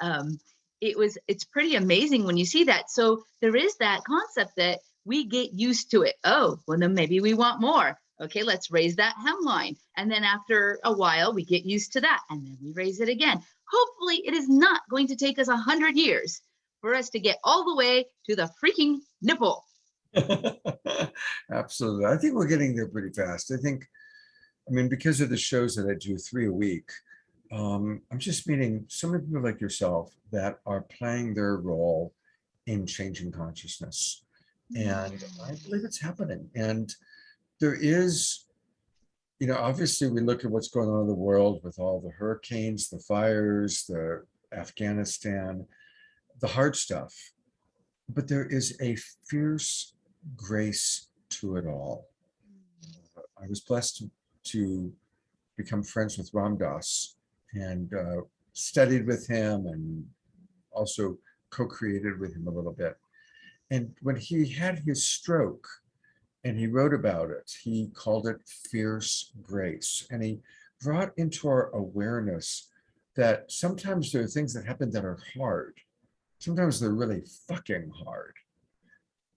it's pretty amazing when you see that. So there is that concept that we get used to it. Oh, well, then maybe we want more. Okay, let's raise that hemline. And then after a while, we get used to that. And then we raise it again. Hopefully, it is not going to take us 100 years for us to get all the way to the freaking nipple. Absolutely. I think we're getting there pretty fast. I mean, because of the shows that I do 3 a week, I'm just meeting so many people like yourself that are playing their role in changing consciousness. And I believe it's happening. And there is, obviously we look at what's going on in the world with all the hurricanes, the fires, the Afghanistan, the hard stuff. But there is a fierce grace to it all. I was blessed to become friends with Ram Dass and studied with him and also co-created with him a little bit. And when he had his stroke and he wrote about it, he called it fierce grace. And he brought into our awareness that sometimes there are things that happen that are hard. Sometimes they're really fucking hard.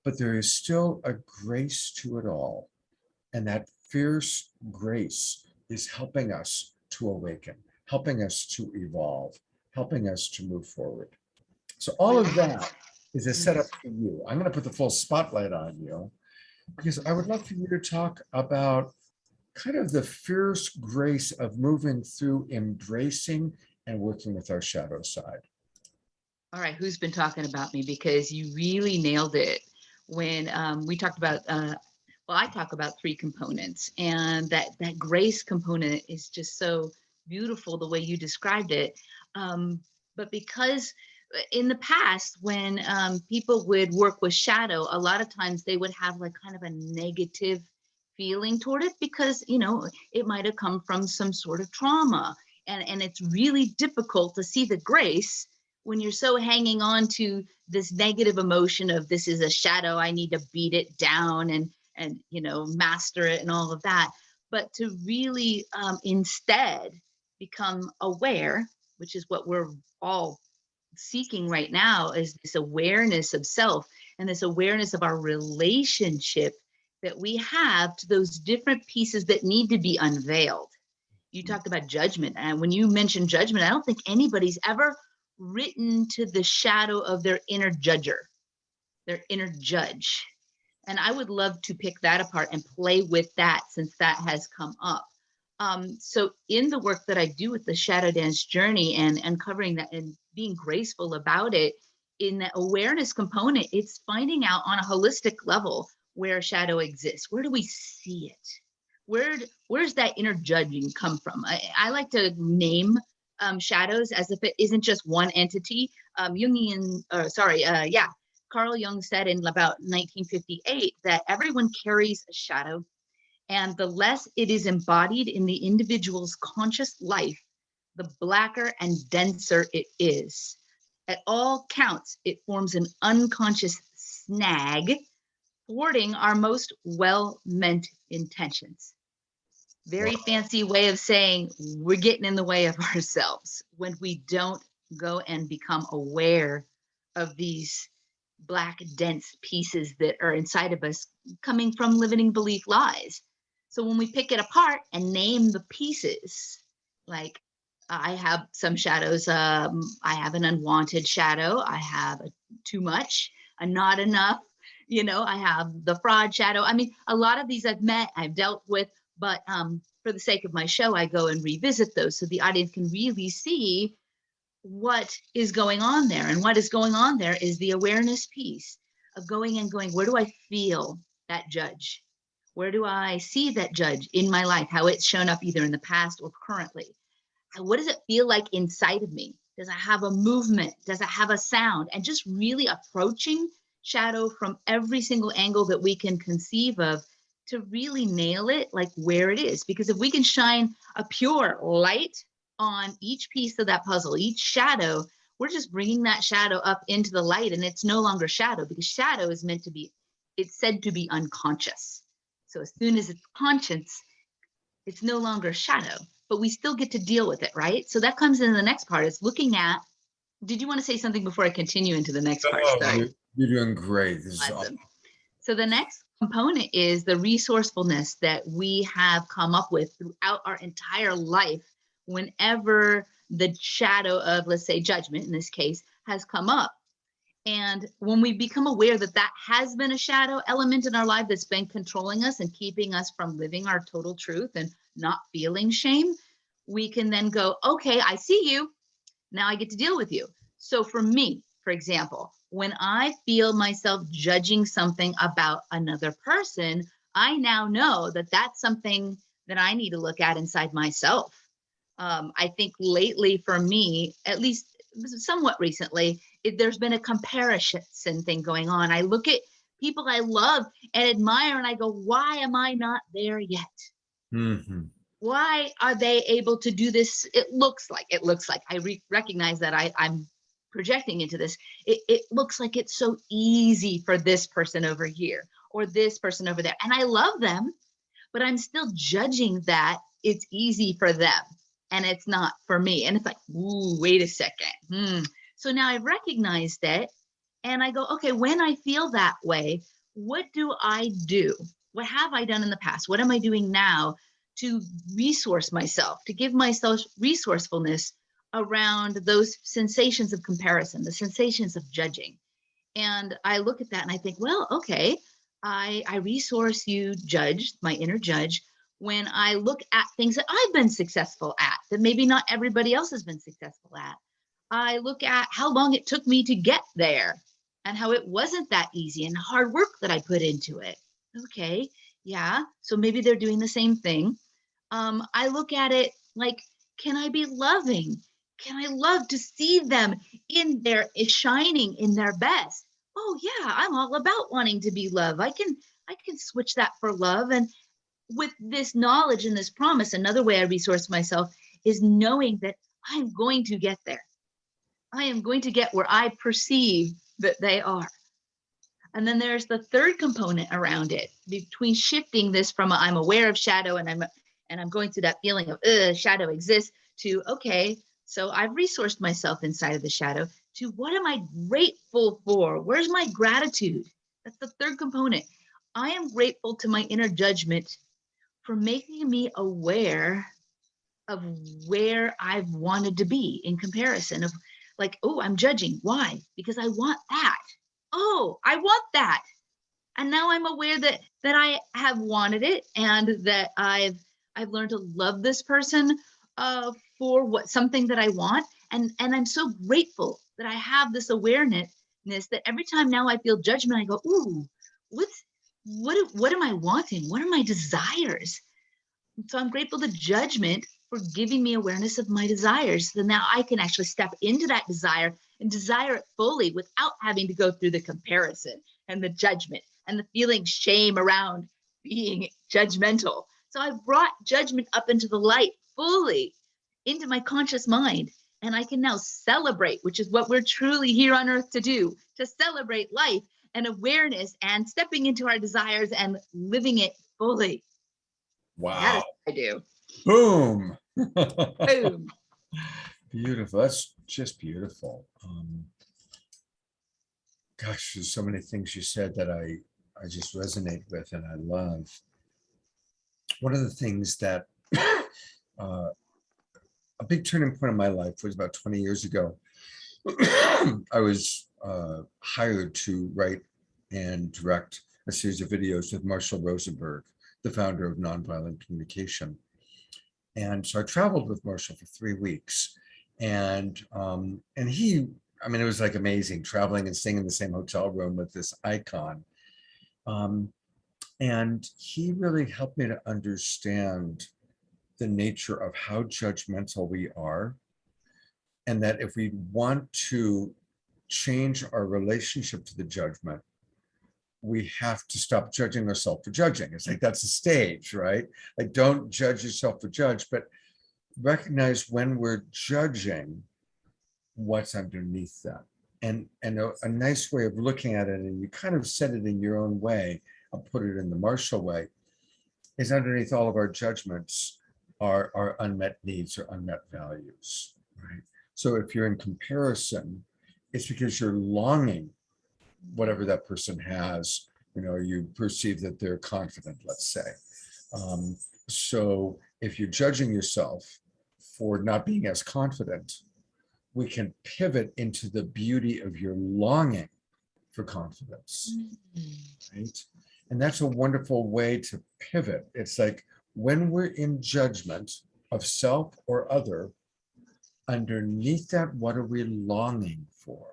But there is still a grace to it all. And that fierce grace is helping us to awaken, helping us to evolve, helping us to move forward. So all of that is a setup for you. I'm going to put the full spotlight on you because I would love for you to talk about kind of the fierce grace of moving through embracing and working with our shadow side. All right, who's been talking about me? Because you really nailed it when we talked about, I talk about 3 components, and that grace component is just so beautiful the way you described it. But because in the past, when people would work with shadow, a lot of times they would have like kind of a negative feeling toward it because, it might have come from some sort of trauma. And it's really difficult to see the grace when you're so hanging on to this negative emotion of this is a shadow, I need to beat it down and master it and all of that. But to really instead become aware, which is what we're all seeking right now, is this awareness of self and this awareness of our relationship that we have to those different pieces that need to be unveiled. You talked about judgment. And when you mentioned judgment, I don't think anybody's ever written to the shadow of their inner judger, their inner judge. And I would love to pick that apart and play with that since that has come up. So in the work that I do with the shadow dance journey and uncovering that and being graceful about it, in the awareness component, it's finding out on a holistic level where shadow exists. Where do we see it? Where's that inner judging come from? I like to name shadows as if it isn't just one entity. Carl Jung said in about 1958 that everyone carries a shadow, and the less it is embodied in the individual's conscious life, the blacker and denser it is. At all counts, it forms an unconscious snag, thwarting our most well-meant intentions. Very fancy way of saying we're getting in the way of ourselves when we don't go and become aware of these black, dense pieces that are inside of us coming from limiting belief lies. So when we pick it apart and name the pieces, like I have some shadows, I have an unwanted shadow, I have a too much, a not enough, I have the fraud shadow. I mean, a lot of these I've dealt with, but for the sake of my show, I go and revisit those so the audience can really see what is going on there. And what is going on there is the awareness piece of going, where do I feel that judge? Where do I see that judge in my life? How it's shown up either in the past or currently? What does it feel like inside of me? Does it have a movement? Does it have a sound? And just really approaching shadow from every single angle that we can conceive of to really nail it, like where it is. Because if we can shine a pure light on each piece of that puzzle, each shadow, we're just bringing that shadow up into the light, and it's no longer shadow, because shadow is meant to be, it's said to be unconscious. So as soon as it's conscious, it's no longer shadow. but we still get to deal with it, right? So that comes in the next part, is looking at, did you want to say something before I continue into the next part? Oh, Sorry. you're doing great. This is Awesome. awesome. So the next component is the resourcefulness that we have come up with throughout our entire life whenever the shadow of, let's say, judgment in this case has come up. And when we become aware that that has been a shadow element in our life that's been controlling us and keeping us from living our total truth and not feeling shame, we can then go, okay, I see you. Now I get to deal with you. So for me, for example, when I feel myself judging something about another person, I now know that that's something that I need to look at inside myself. I think lately for me, at least somewhat recently, there's been a comparison thing going on. I look at people I love and admire and I go, why am I not there yet? Mm-hmm. Why are they able to do this? It looks like I recognize that I'm projecting into this. It looks like it's so easy for this person over here or this person over there. And I love them, but I'm still judging that it's easy for them and it's not for me. And it's like, ooh, wait a second. So now I've recognized it and I go, okay, when I feel that way, what do I do? What have I done in the past? What am I doing now to resource myself, to give myself resourcefulness around those sensations of comparison, the sensations of judging? And I look at that and I think, well, okay, I resource you, judge, my inner judge, when I look at things that I've been successful at, that maybe not everybody else has been successful at. I look at how long it took me to get there and how it wasn't that easy and the hard work that I put into it. Okay, yeah, so maybe they're doing the same thing. I look at it like, can I be loving? Can I love to see them in their shining in their best? Oh yeah, I'm all about wanting to be loved. I can switch that for love. And with this knowledge and this promise, another way I resource myself is knowing that I'm going to get there. I am going to get where I perceive that they are. And then there's the third component around it, between shifting this from I'm aware of shadow and I'm going through that feeling of shadow exists to, okay, so I've resourced myself inside of the shadow to what am I grateful for? Where's my gratitude? That's the third component. I am grateful to my inner judgment for making me aware of where I've wanted to be in comparison of like, oh, I'm judging. Why? Because I want that. Oh, I want that. And now I'm aware that I have wanted it and that I've learned to love this person for what something that I want. And I'm so grateful that I have this awareness that every time now I feel judgment, I go, ooh, what am I wanting? What are my desires? So I'm grateful to judgment for giving me awareness of my desires. So now I can actually step into that desire and desire it fully without having to go through the comparison and the judgment and the feeling shame around being judgmental. So I've brought judgment up into the light fully into my conscious mind. And I can now celebrate, which is what we're truly here on earth to do, to celebrate life and awareness and stepping into our desires and living it fully. Wow. That is what I do. Boom. Boom. Beautiful. That's just beautiful. Gosh, there's so many things you said that I just resonate with and I love. One of the things that a big turning point in my life was about 20 years ago. I was hired to write and direct a series of videos with Marshall Rosenberg, the founder of Nonviolent Communication. And so I traveled with Marshall for 3 weeks. And he, I mean, it was like amazing traveling and staying in the same hotel room with this icon. And he really helped me to understand the nature of how judgmental we are. And that if we want to change our relationship to the judgment, we have to stop judging ourselves for judging. It's like, that's a stage, right? Like, don't judge yourself for judge, but recognize when we're judging what's underneath that. And a nice way of looking at it, and you kind of said it in your own way, I'll put it in the Marshall way, is underneath all of our judgments, are unmet needs or unmet values, right? So if you're in comparison, it's because you're longing whatever that person has. You perceive that they're confident, let's say. Um, so if you're judging yourself for not being as confident, we can pivot into the beauty of your longing for confidence, right? And that's a wonderful way to pivot. It's like when we're in judgment of self or other, underneath that, what are we longing for?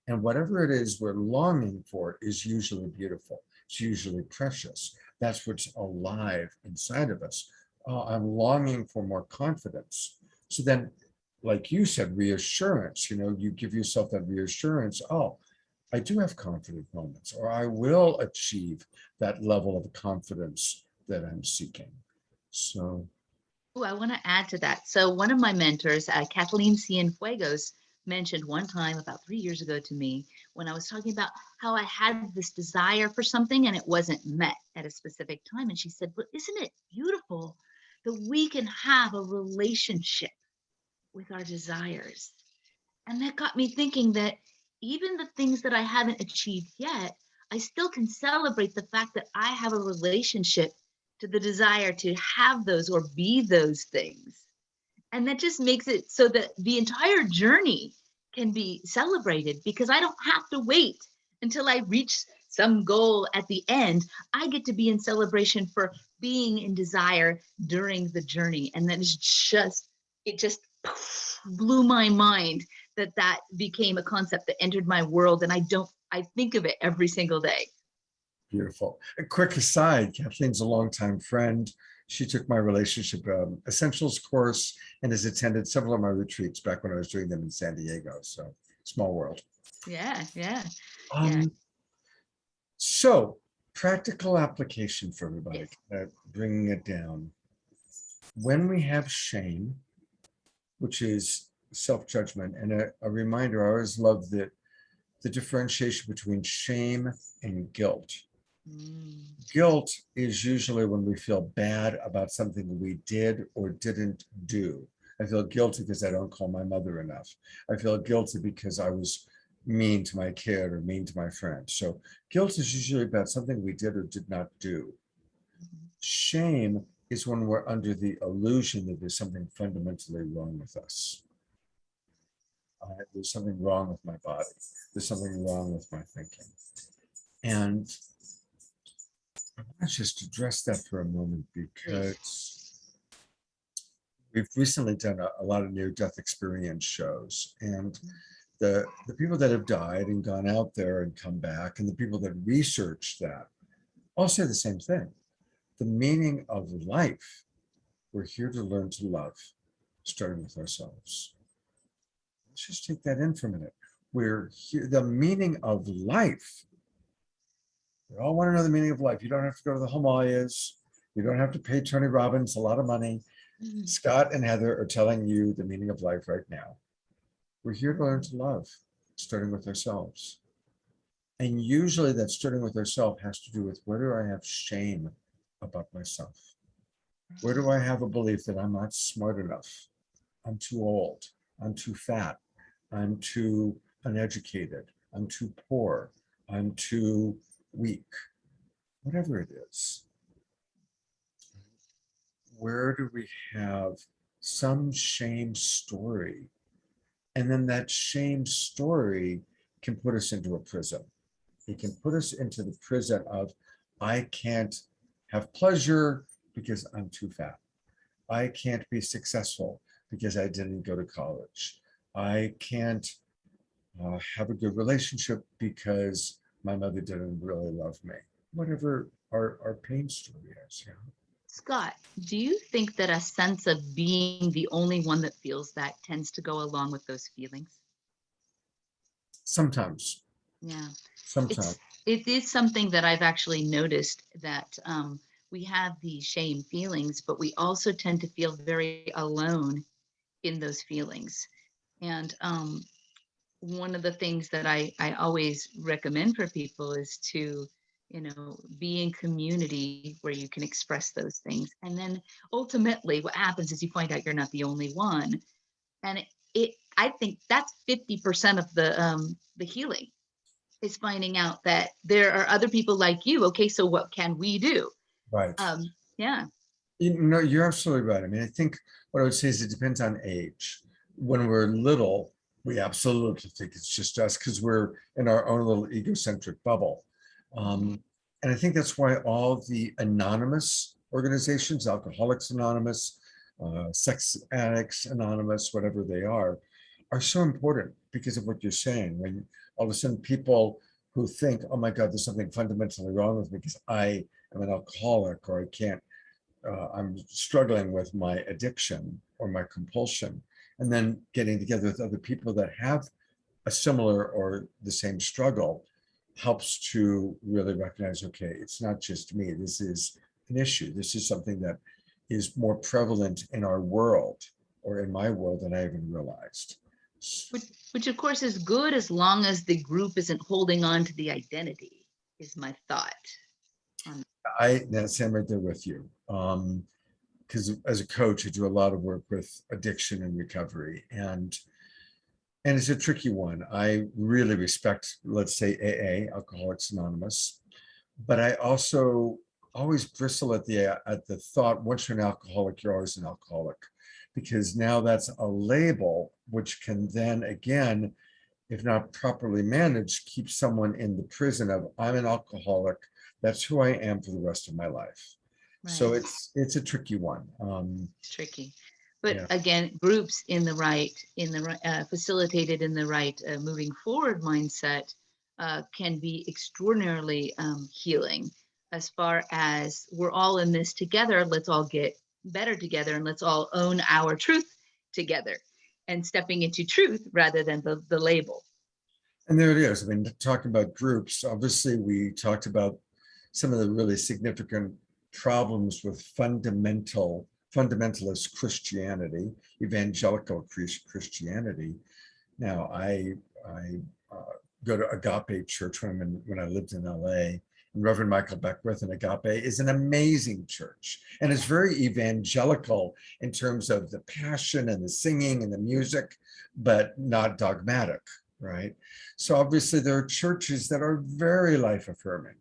And whatever it is we're longing for is usually beautiful. It's usually precious. That's what's alive inside of us. Oh, I'm longing for more confidence. So then, like you said, reassurance, you give yourself that reassurance. Oh, I do have confident moments, or I will achieve that level of confidence that I'm seeking. So, Oh, I want to add to that. So one of my mentors, Kathleen Cienfuegos, mentioned one time about 3 years ago to me when I was talking about how I had this desire for something and it wasn't met at a specific time. And she said, "But isn't it beautiful that we can have a relationship with our desires?" And that got me thinking that even the things that I haven't achieved yet, I still can celebrate the fact that I have a relationship to the desire to have those or be those things. And that just makes it so that the entire journey can be celebrated because I don't have to wait until I reach some goal at the end. I get to be in celebration for being in desire during the journey. And that is it just blew my mind that that became a concept that entered my world. And I think of it every single day. beautiful. A quick aside, Kathleen's a longtime friend. She took my relationship essentials course and has attended several of my retreats back when I was doing them in San Diego. So small world. Yeah, yeah, yeah. Um, so practical application for everybody, Yes. bringing it down. When we have shame, which is self-judgment, and a reminder, I always love the differentiation between shame and guilt. Mm. Guilt is usually when we feel bad about something we did or didn't do. I feel guilty because I don't call my mother enough. I feel guilty because I was mean to my kid or mean to my friend. So guilt is usually about something we did or did not do. Shame is when we're under the illusion that there's something fundamentally wrong with us. There's something wrong with my body. There's something wrong with my thinking. And let's just address that for a moment because we've recently done a lot of near-death experience shows, and the people that have died and gone out there and come back, and the people that research that all say the same thing. The meaning of life, we're here to learn to love, starting with ourselves. Let's just take that in for a minute. We're here, the meaning of life. We all want to know the meaning of life. You don't have to go to the Himalayas. You don't have to pay Tony Robbins a lot of money. Scott and Heather are telling you the meaning of life right now. We're here to learn to love, starting with ourselves. And usually that starting with ourselves has to do with, where do I have shame about myself? Where do I have a belief that I'm not smart enough? I'm too old. I'm too fat. I'm too uneducated. I'm too poor. I'm too weak. Whatever it is. Where do we have some shame story? And then that shame story can put us into a prison. It can put us into the prison of, I can't have pleasure because I'm too fat. I can't be successful because I didn't go to college. I can't have a good relationship because my mother didn't really love me. Whatever our pain story is. Yeah. Scott, do you think that a sense of being the only one that feels that tends to go along with those feelings? Sometimes. Yeah, Sometimes. it is something that I've actually noticed that we have these shame feelings, but we also tend to feel very alone in those feelings. And one of the things that I always recommend for people is to, be in community where you can express those things. And then ultimately what happens is you find out you're not the only one. And I think that's 50% of the healing, is finding out that there are other people like you. Okay, so what can we do? Right. Yeah. You're absolutely right. I mean, I think what I would say is it depends on age. When we're little, we absolutely think it's just us because we're in our own little egocentric bubble. And I think that's why all the anonymous organizations, Alcoholics Anonymous, Sex Addicts Anonymous, whatever they are so important because of what you're saying. When all of a sudden people who think, oh my God, there's something fundamentally wrong with me because I am an alcoholic, or I can't, I'm struggling with my addiction or my compulsion, and then getting together with other people that have a similar or the same struggle helps to really recognize, okay, it's not just me. This is an issue. This is something that is more prevalent in our world, or in my world, than I even realized. Which of course is good as long as the group isn't holding on to the identity, is my thought. I'm right there with you. Because as a coach, I do a lot of work with addiction and recovery, and it's a tricky one. I really respect, let's say, AA, Alcoholics Anonymous, but I also always bristle at the thought, once you're an alcoholic, you're always an alcoholic, because now that's a label which can then again, if not properly managed, keep someone in the prison of, I'm an alcoholic, that's who I am for the rest of my life. Right. So it's a tricky one. It's tricky, but yeah. Again, groups in the right, facilitated in the right, moving forward mindset can be extraordinarily healing. As far as we're all in this together, let's all get better together, and let's all own our truth together, and stepping into truth rather than the label. And there it is. I mean, talking about groups, obviously we talked about some of the really significant problems with fundamentalist Christianity, evangelical Christianity. Now, I go to Agape Church when I lived in LA, and Reverend Michael Beckwith and Agape is an amazing church, and it's very evangelical in terms of the passion and the singing and the music, but not dogmatic, right? So obviously there are churches that are very life affirming,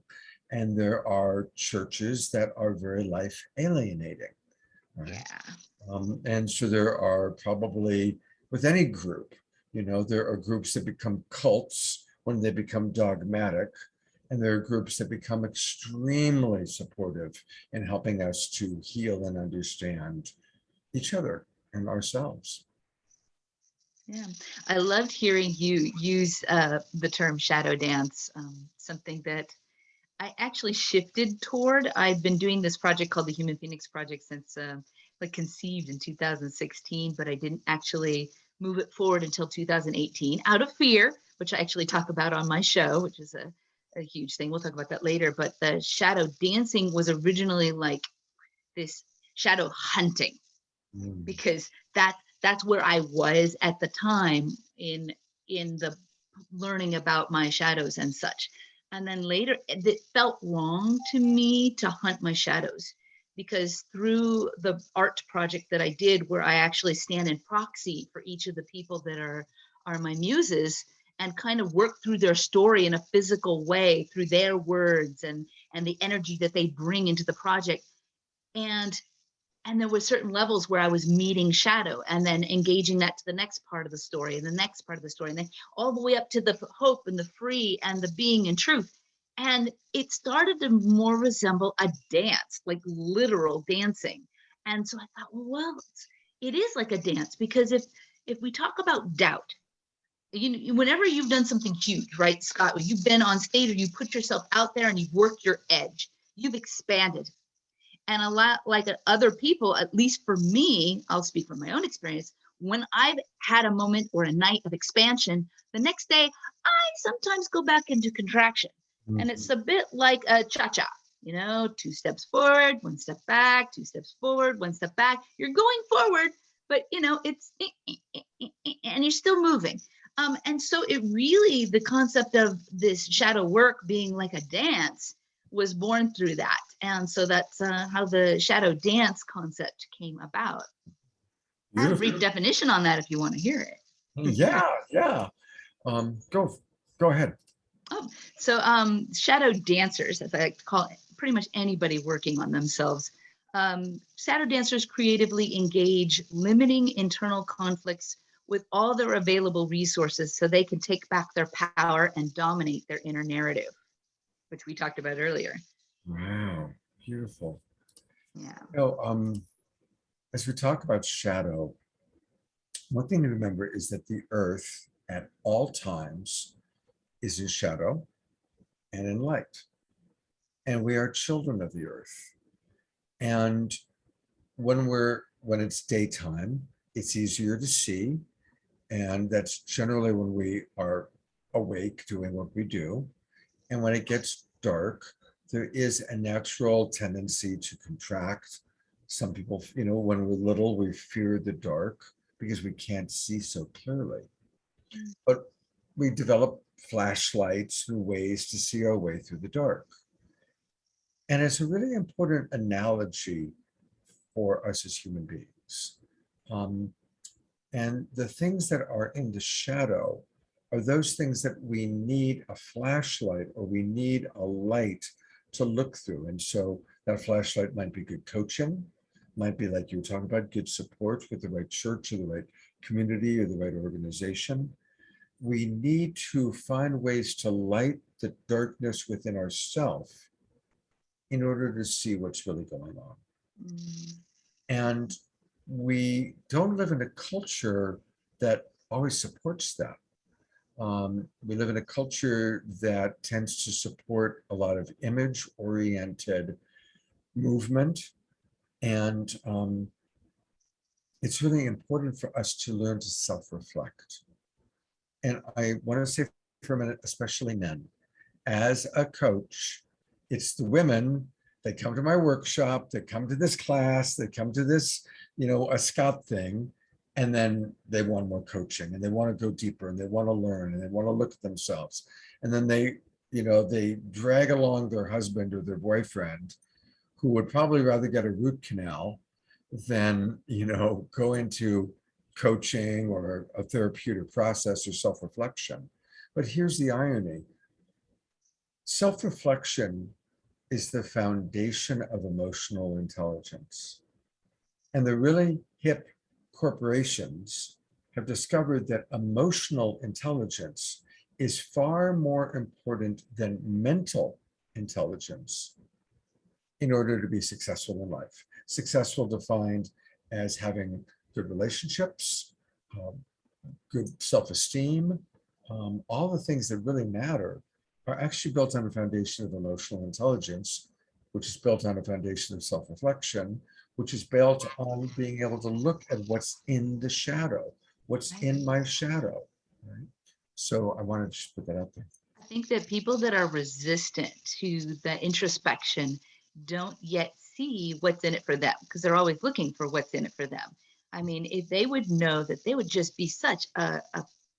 and there are churches that are very life alienating, right? Yeah. And so there are probably, with any group, there are groups that become cults when they become dogmatic, and there are groups that become extremely supportive in helping us to heal and understand each other and ourselves. Yeah, I loved hearing you use the term shadow dance, something that I actually shifted toward. I've been doing this project called the Human Phoenix Project since conceived in 2016, but I didn't actually move it forward until 2018 out of fear, which I actually talk about on my show, which is a huge thing. We'll talk about that later. But the shadow dancing was originally like this shadow hunting, because that's where I was at the time in the learning about my shadows and such. And then later, it felt wrong to me to hunt my shadows, because through the art project that I did, where I actually stand in proxy for each of the people that are my muses, and kind of work through their story in a physical way through their words and the energy that they bring into the project. And there were certain levels where I was meeting shadow and then engaging that to the next part of the story and the next part of the story, and then all the way up to the hope and the free and the being and truth. And it started to more resemble a dance, like literal dancing. And so I thought, well, it is like a dance, because if we talk about doubt, whenever you've done something huge, right, Scott, when you've been on stage or you put yourself out there and you've worked your edge, you've expanded. And a lot like other people, at least for me, I'll speak from my own experience, when I've had a moment or a night of expansion, the next day, I sometimes go back into contraction. Mm-hmm. And it's a bit like a cha-cha, 2 steps forward, 1 step back, 2 steps forward, 1 step back. You're going forward, but it's, and you're still moving. And so it really, the concept of this shadow work being like a dance was born through that. And so that's how the shadow dance concept came about. I have a brief definition on that if you want to hear it. Yeah. Go ahead. So shadow dancers, as I like to call it, pretty much anybody working on themselves. Shadow dancers creatively engage limiting internal conflicts with all their available resources so they can take back their power and dominate their inner narrative, which we talked about earlier. Wow, beautiful. Yeah. As we talk about shadow, one thing to remember is that the earth at all times is in shadow and in light. And we are children of the earth. And when it's daytime, it's easier to see. And that's generally when we are awake doing what we do. And when it gets dark, there is a natural tendency to contract. Some people, when we're little, we fear the dark because we can't see so clearly. But we develop flashlights and ways to see our way through the dark. And it's a really important analogy for us as human beings. And the things that are in the shadow are those things that we need a flashlight or we need a light to look through. And so that flashlight might be good coaching, might be like you were talking about, good support with the right church or the right community or the right organization. We need to find ways to light the darkness within ourselves in order to see what's really going on. And we don't live in a culture that always supports that. We live in a culture that tends to support a lot of image-oriented movement. And it's really important for us to learn to self-reflect. And I want to say for a minute, especially men, as a coach, it's the women that come to my workshop, that come to this class, that come to this, a Scott thing, and then they want more coaching and they want to go deeper and they want to learn and they want to look at themselves. And then they drag along their husband or their boyfriend who would probably rather get a root canal than, go into coaching or a therapeutic process or self-reflection. But here's the irony. Self-reflection is the foundation of emotional intelligence. And the really hip corporations have discovered that emotional intelligence is far more important than mental intelligence in order to be successful in life. Successful defined as having good relationships, good self-esteem, all the things that really matter are actually built on a foundation of emotional intelligence, which is built on a foundation of self-reflection, which is built on being able to look at what's in the shadow, what's in my shadow, right? So I wanted to just put that out there. I think that people that are resistant to the introspection don't yet see what's in it for them because they're always looking for what's in it for them. I mean, if they would know that they would just be such a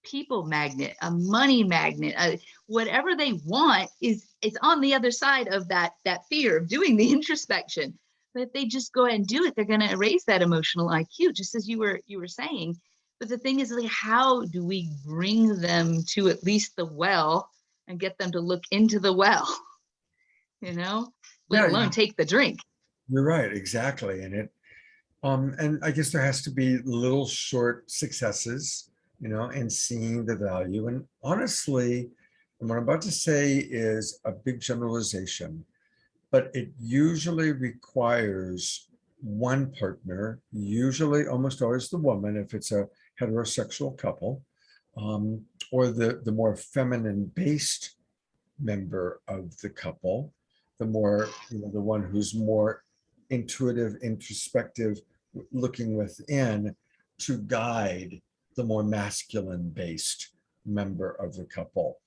people magnet, a money magnet, whatever they want is on the other side of that fear of doing the introspection. But if they just go ahead and do it, they're going to erase that emotional IQ, just as you were saying. But the thing is, like, how do we bring them to at least the well and get them to look into the well? Let alone take the drink. You're right, exactly. And I guess there has to be little short successes, and seeing the value. And honestly, what I'm about to say is a big generalization, but it usually requires one partner, usually almost always the woman, if it's a heterosexual couple, or the more feminine-based member of the couple, the more, the one who's more intuitive, introspective, looking within to guide the more masculine-based member of the couple.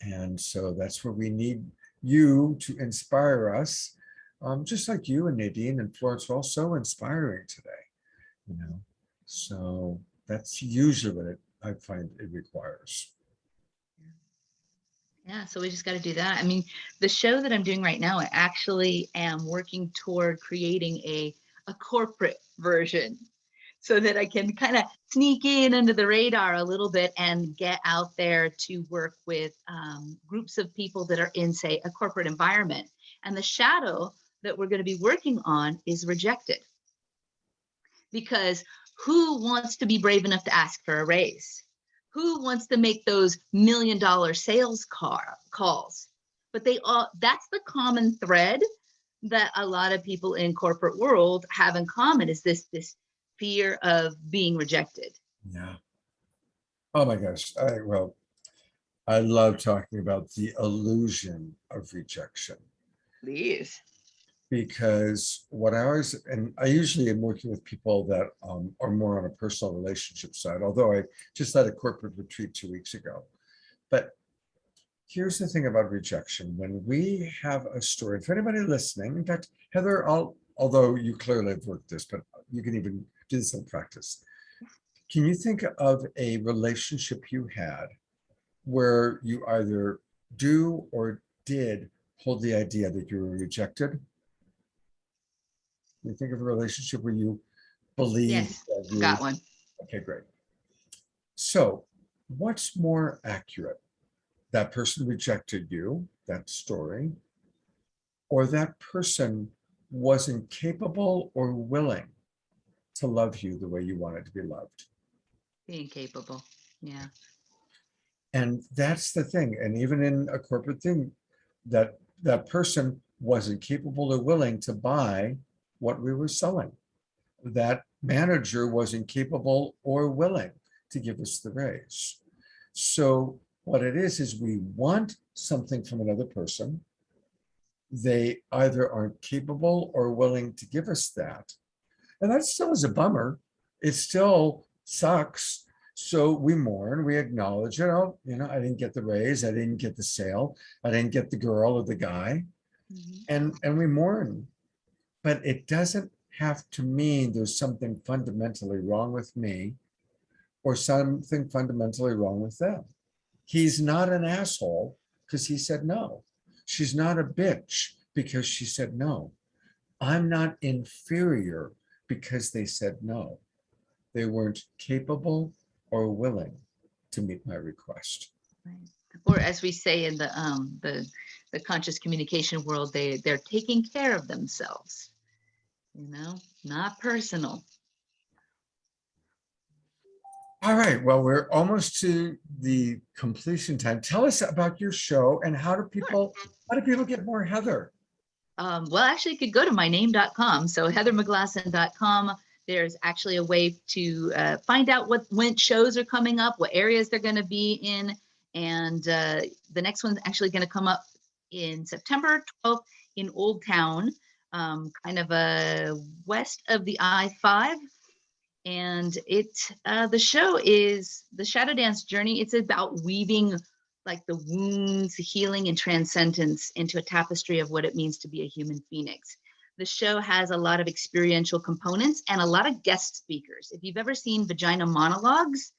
And so that's where we need you to inspire us, just like you and Nadine and Florence are all so inspiring today, So that's usually what I find it requires. Yeah, so we just got to do that. I mean, the show that I'm doing right now, I actually am working toward creating a corporate version so that I can kind of sneak in under the radar a little bit and get out there to work with groups of people that are in, say, a corporate environment. And the shadow that we're going to be working on is rejected. Because who wants to be brave enough to ask for a raise? Who wants to make those $1 million sales calls? But they all, that's the common thread that a lot of people in corporate world have in common, is this fear of being rejected. Yeah. Oh my gosh. I love talking about the illusion of rejection, Please. because what I always, and I usually am working with people that are more on a personal relationship side, although I just had a corporate retreat 2 weeks ago. But here's the thing about rejection. When we have a story, if anybody listening, in fact, Heather, although you clearly have worked this, but you can even do this in practice. Can you think of a relationship you had where you either do or did hold the idea that you were rejected? Can you think of a relationship where you believe Yes, that you? got one. Okay, great. So what's more accurate? That person rejected you, that story, or that person wasn't capable or willing to love you the way you wanted to be loved? Being capable. Yeah. And that's the thing. And even in a corporate thing, that person wasn't capable or willing to buy what we were selling. That manager wasn't capable or willing to give us the raise. So what it is we want something from another person. They either aren't capable or willing to give us that. And that still is a bummer. It still sucks. So we mourn, we acknowledge it. Oh, I didn't get the raise, I didn't get the sale, I didn't get the girl or the guy. And we mourn. But it doesn't have to mean there's something fundamentally wrong with me or something fundamentally wrong with them. He's not an asshole because he said no. She's not a bitch because she said no. I'm not inferior because they said no. They weren't capable or willing to meet my request. Right. Or as we say in the conscious communication world, they're taking care of themselves, not personal. All right, well, we're almost to the completion time. Tell us about your show and how do people get more Heather? Well, actually, you could go to myname.com. So heathermcglasson.com. There's actually a way to find out when shows are coming up, what areas they're going to be in. And the next one's actually going to come up in September 12th in Old Town, kind of west of the I-5. And the show is the Shadow Dance Journey. It's about weaving like the wounds, healing, and transcendence into a tapestry of what it means to be a human phoenix. The show has a lot of experiential components and a lot of guest speakers. If you've ever seen Vagina Monologues,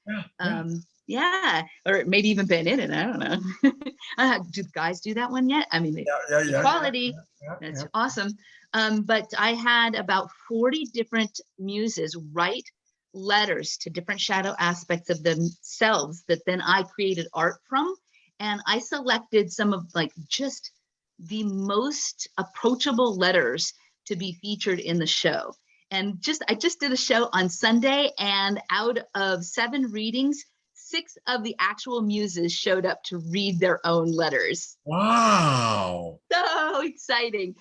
yeah, or maybe even been in it, I don't know. Do guys do that one yet? I mean, equality, that's awesome. But I had about 40 different muses write letters to different shadow aspects of themselves that then I created art from. And I selected some of just the most approachable letters to be featured in the show. And I just did a show on Sunday, and out of 7 readings, 6 of the actual muses showed up to read their own letters. Wow. So exciting.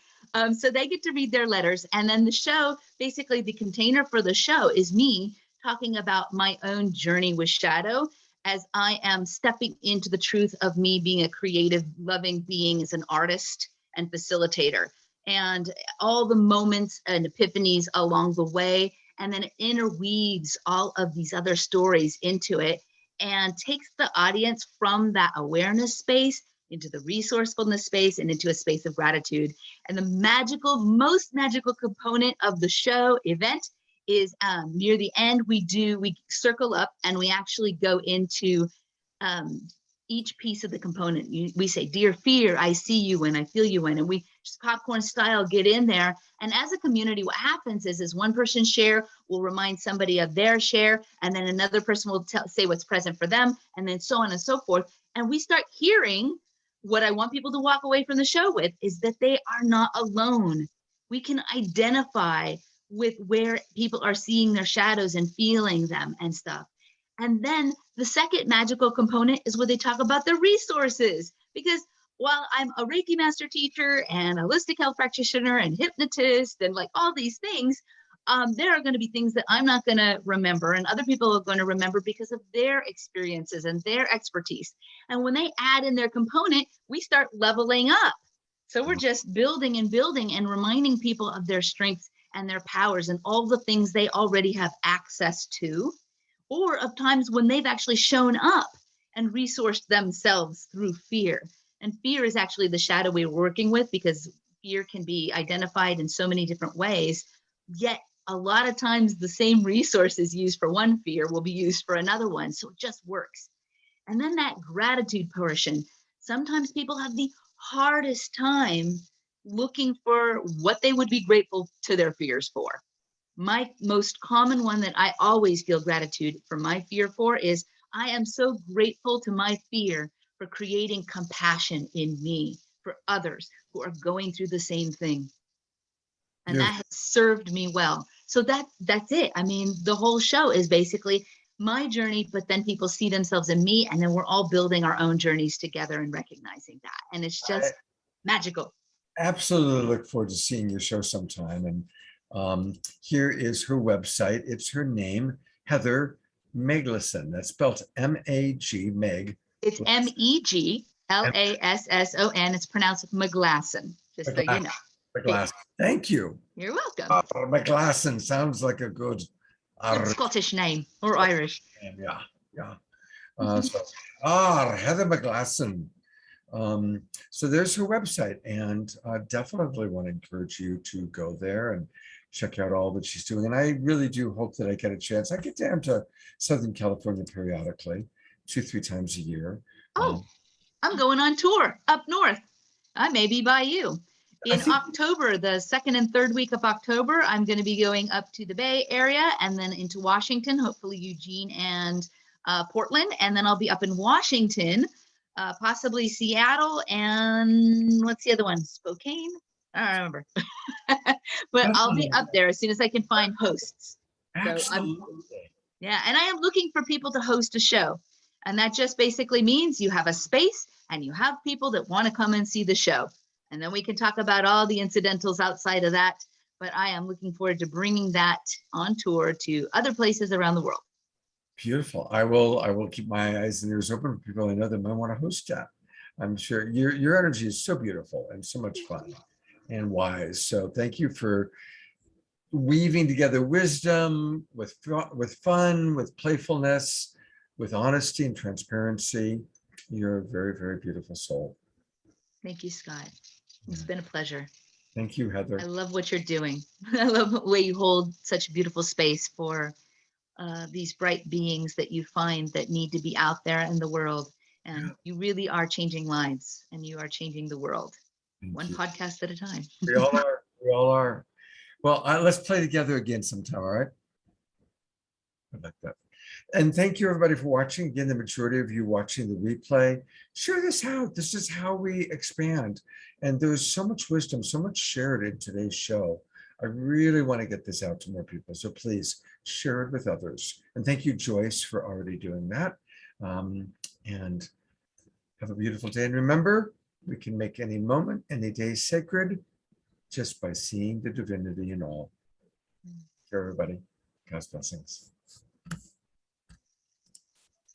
So they get to read their letters. And then the show, basically the container for the show is me talking about my own journey with shadow as I am stepping into the truth of me being a creative, loving being as an artist and facilitator, and all the moments and epiphanies along the way. And then it interweaves all of these other stories into it and takes the audience from that awareness space into the resourcefulness space and into a space of gratitude. And the most magical component of the show event is near the end, we circle up and we actually go into each piece of the component. We say, dear fear, I see you when, I feel you when, and we just popcorn style get in there. And as a community, what happens is one person's share will remind somebody of their share, and then another person will say what's present for them, and then so on and so forth. And we start hearing what I want people to walk away from the show with is that they are not alone. We can identify with where people are seeing their shadows and feeling them and stuff. And then the second magical component is where they talk about the resources, because while I'm a Reiki master teacher and a holistic health practitioner and hypnotist and like all these things, there are going to be things that I'm not going to remember and other people are going to remember because of their experiences and their expertise. And when they add in their component, we start leveling up. So we're just building and building and reminding people of their strengths and their powers and all the things they already have access to, or of times when they've actually shown up and resourced themselves through fear. And fear is actually the shadow we're working with, because fear can be identified in so many different ways, yet a lot of times the same resources used for one fear will be used for another one. So it just works. And then that gratitude portion. Sometimes people have the hardest time looking for what they would be grateful to their fears for. My most common one that I always feel gratitude for my fear for is I am so grateful to my fear for creating compassion in me for others who are going through the same thing. And that has served me well. So that's it. I mean, the whole show is basically my journey, but then people see themselves in me, and then we're all building our own journeys together and recognizing that. And it's just magical. Absolutely look forward to seeing your show sometime. And here is her website. It's her name, Heather Meglasson. That's spelled M-A-G, Meg. It's Meglasson. It's pronounced McGlasson, just so you know. McGlasson. Thank you. You're welcome. McGlasson sounds like a good Scottish name or Irish. Yeah. Heather McGlasson. So there's her website, and definitely want to encourage you to go there and check out all that she's doing. And I really do hope that I get a chance. I get down to Southern California periodically, 2-3 times a year. Oh, I'm going on tour up north. I may be by you. In October, the 2nd and 3rd week of October, I'm going to be going up to the Bay Area and then into Washington, hopefully Eugene and Portland. And then I'll be up in Washington, possibly Seattle, and what's the other one? Spokane? I don't remember. But I'll be up there as soon as I can find hosts. Absolutely. Yeah, and I am looking for people to host a show. And that just basically means you have a space and you have people that want to come and see the show. And then we can talk about all the incidentals outside of that. But I am looking forward to bringing that on tour to other places around the world. Beautiful. I will keep my eyes and ears open for people I know that might want to host that. I'm sure your energy is so beautiful and so much fun and wise. So thank you for weaving together wisdom with fun, with playfulness, with honesty and transparency. You're a very, very beautiful soul. Thank you, Scott. It's been a pleasure. Thank you, Heather. I love what you're doing. I love the way you hold such beautiful space for these bright beings that you find that need to be out there in the world. And you really are changing lives, and you are changing the world. One podcast at a time. We all are. We all are. Well, let's play together again sometime, all right? I like that. And thank you, everybody, for watching. Again, the majority of you watching the replay, share this out. This is how we expand. And there's so much wisdom, so much shared in today's show. I really want to get this out to more people. So please share it with others. And thank you, Joyce, for already doing that. And have a beautiful day. And remember, we can make any moment, any day sacred just by seeing the divinity in all. Everybody, God's blessings.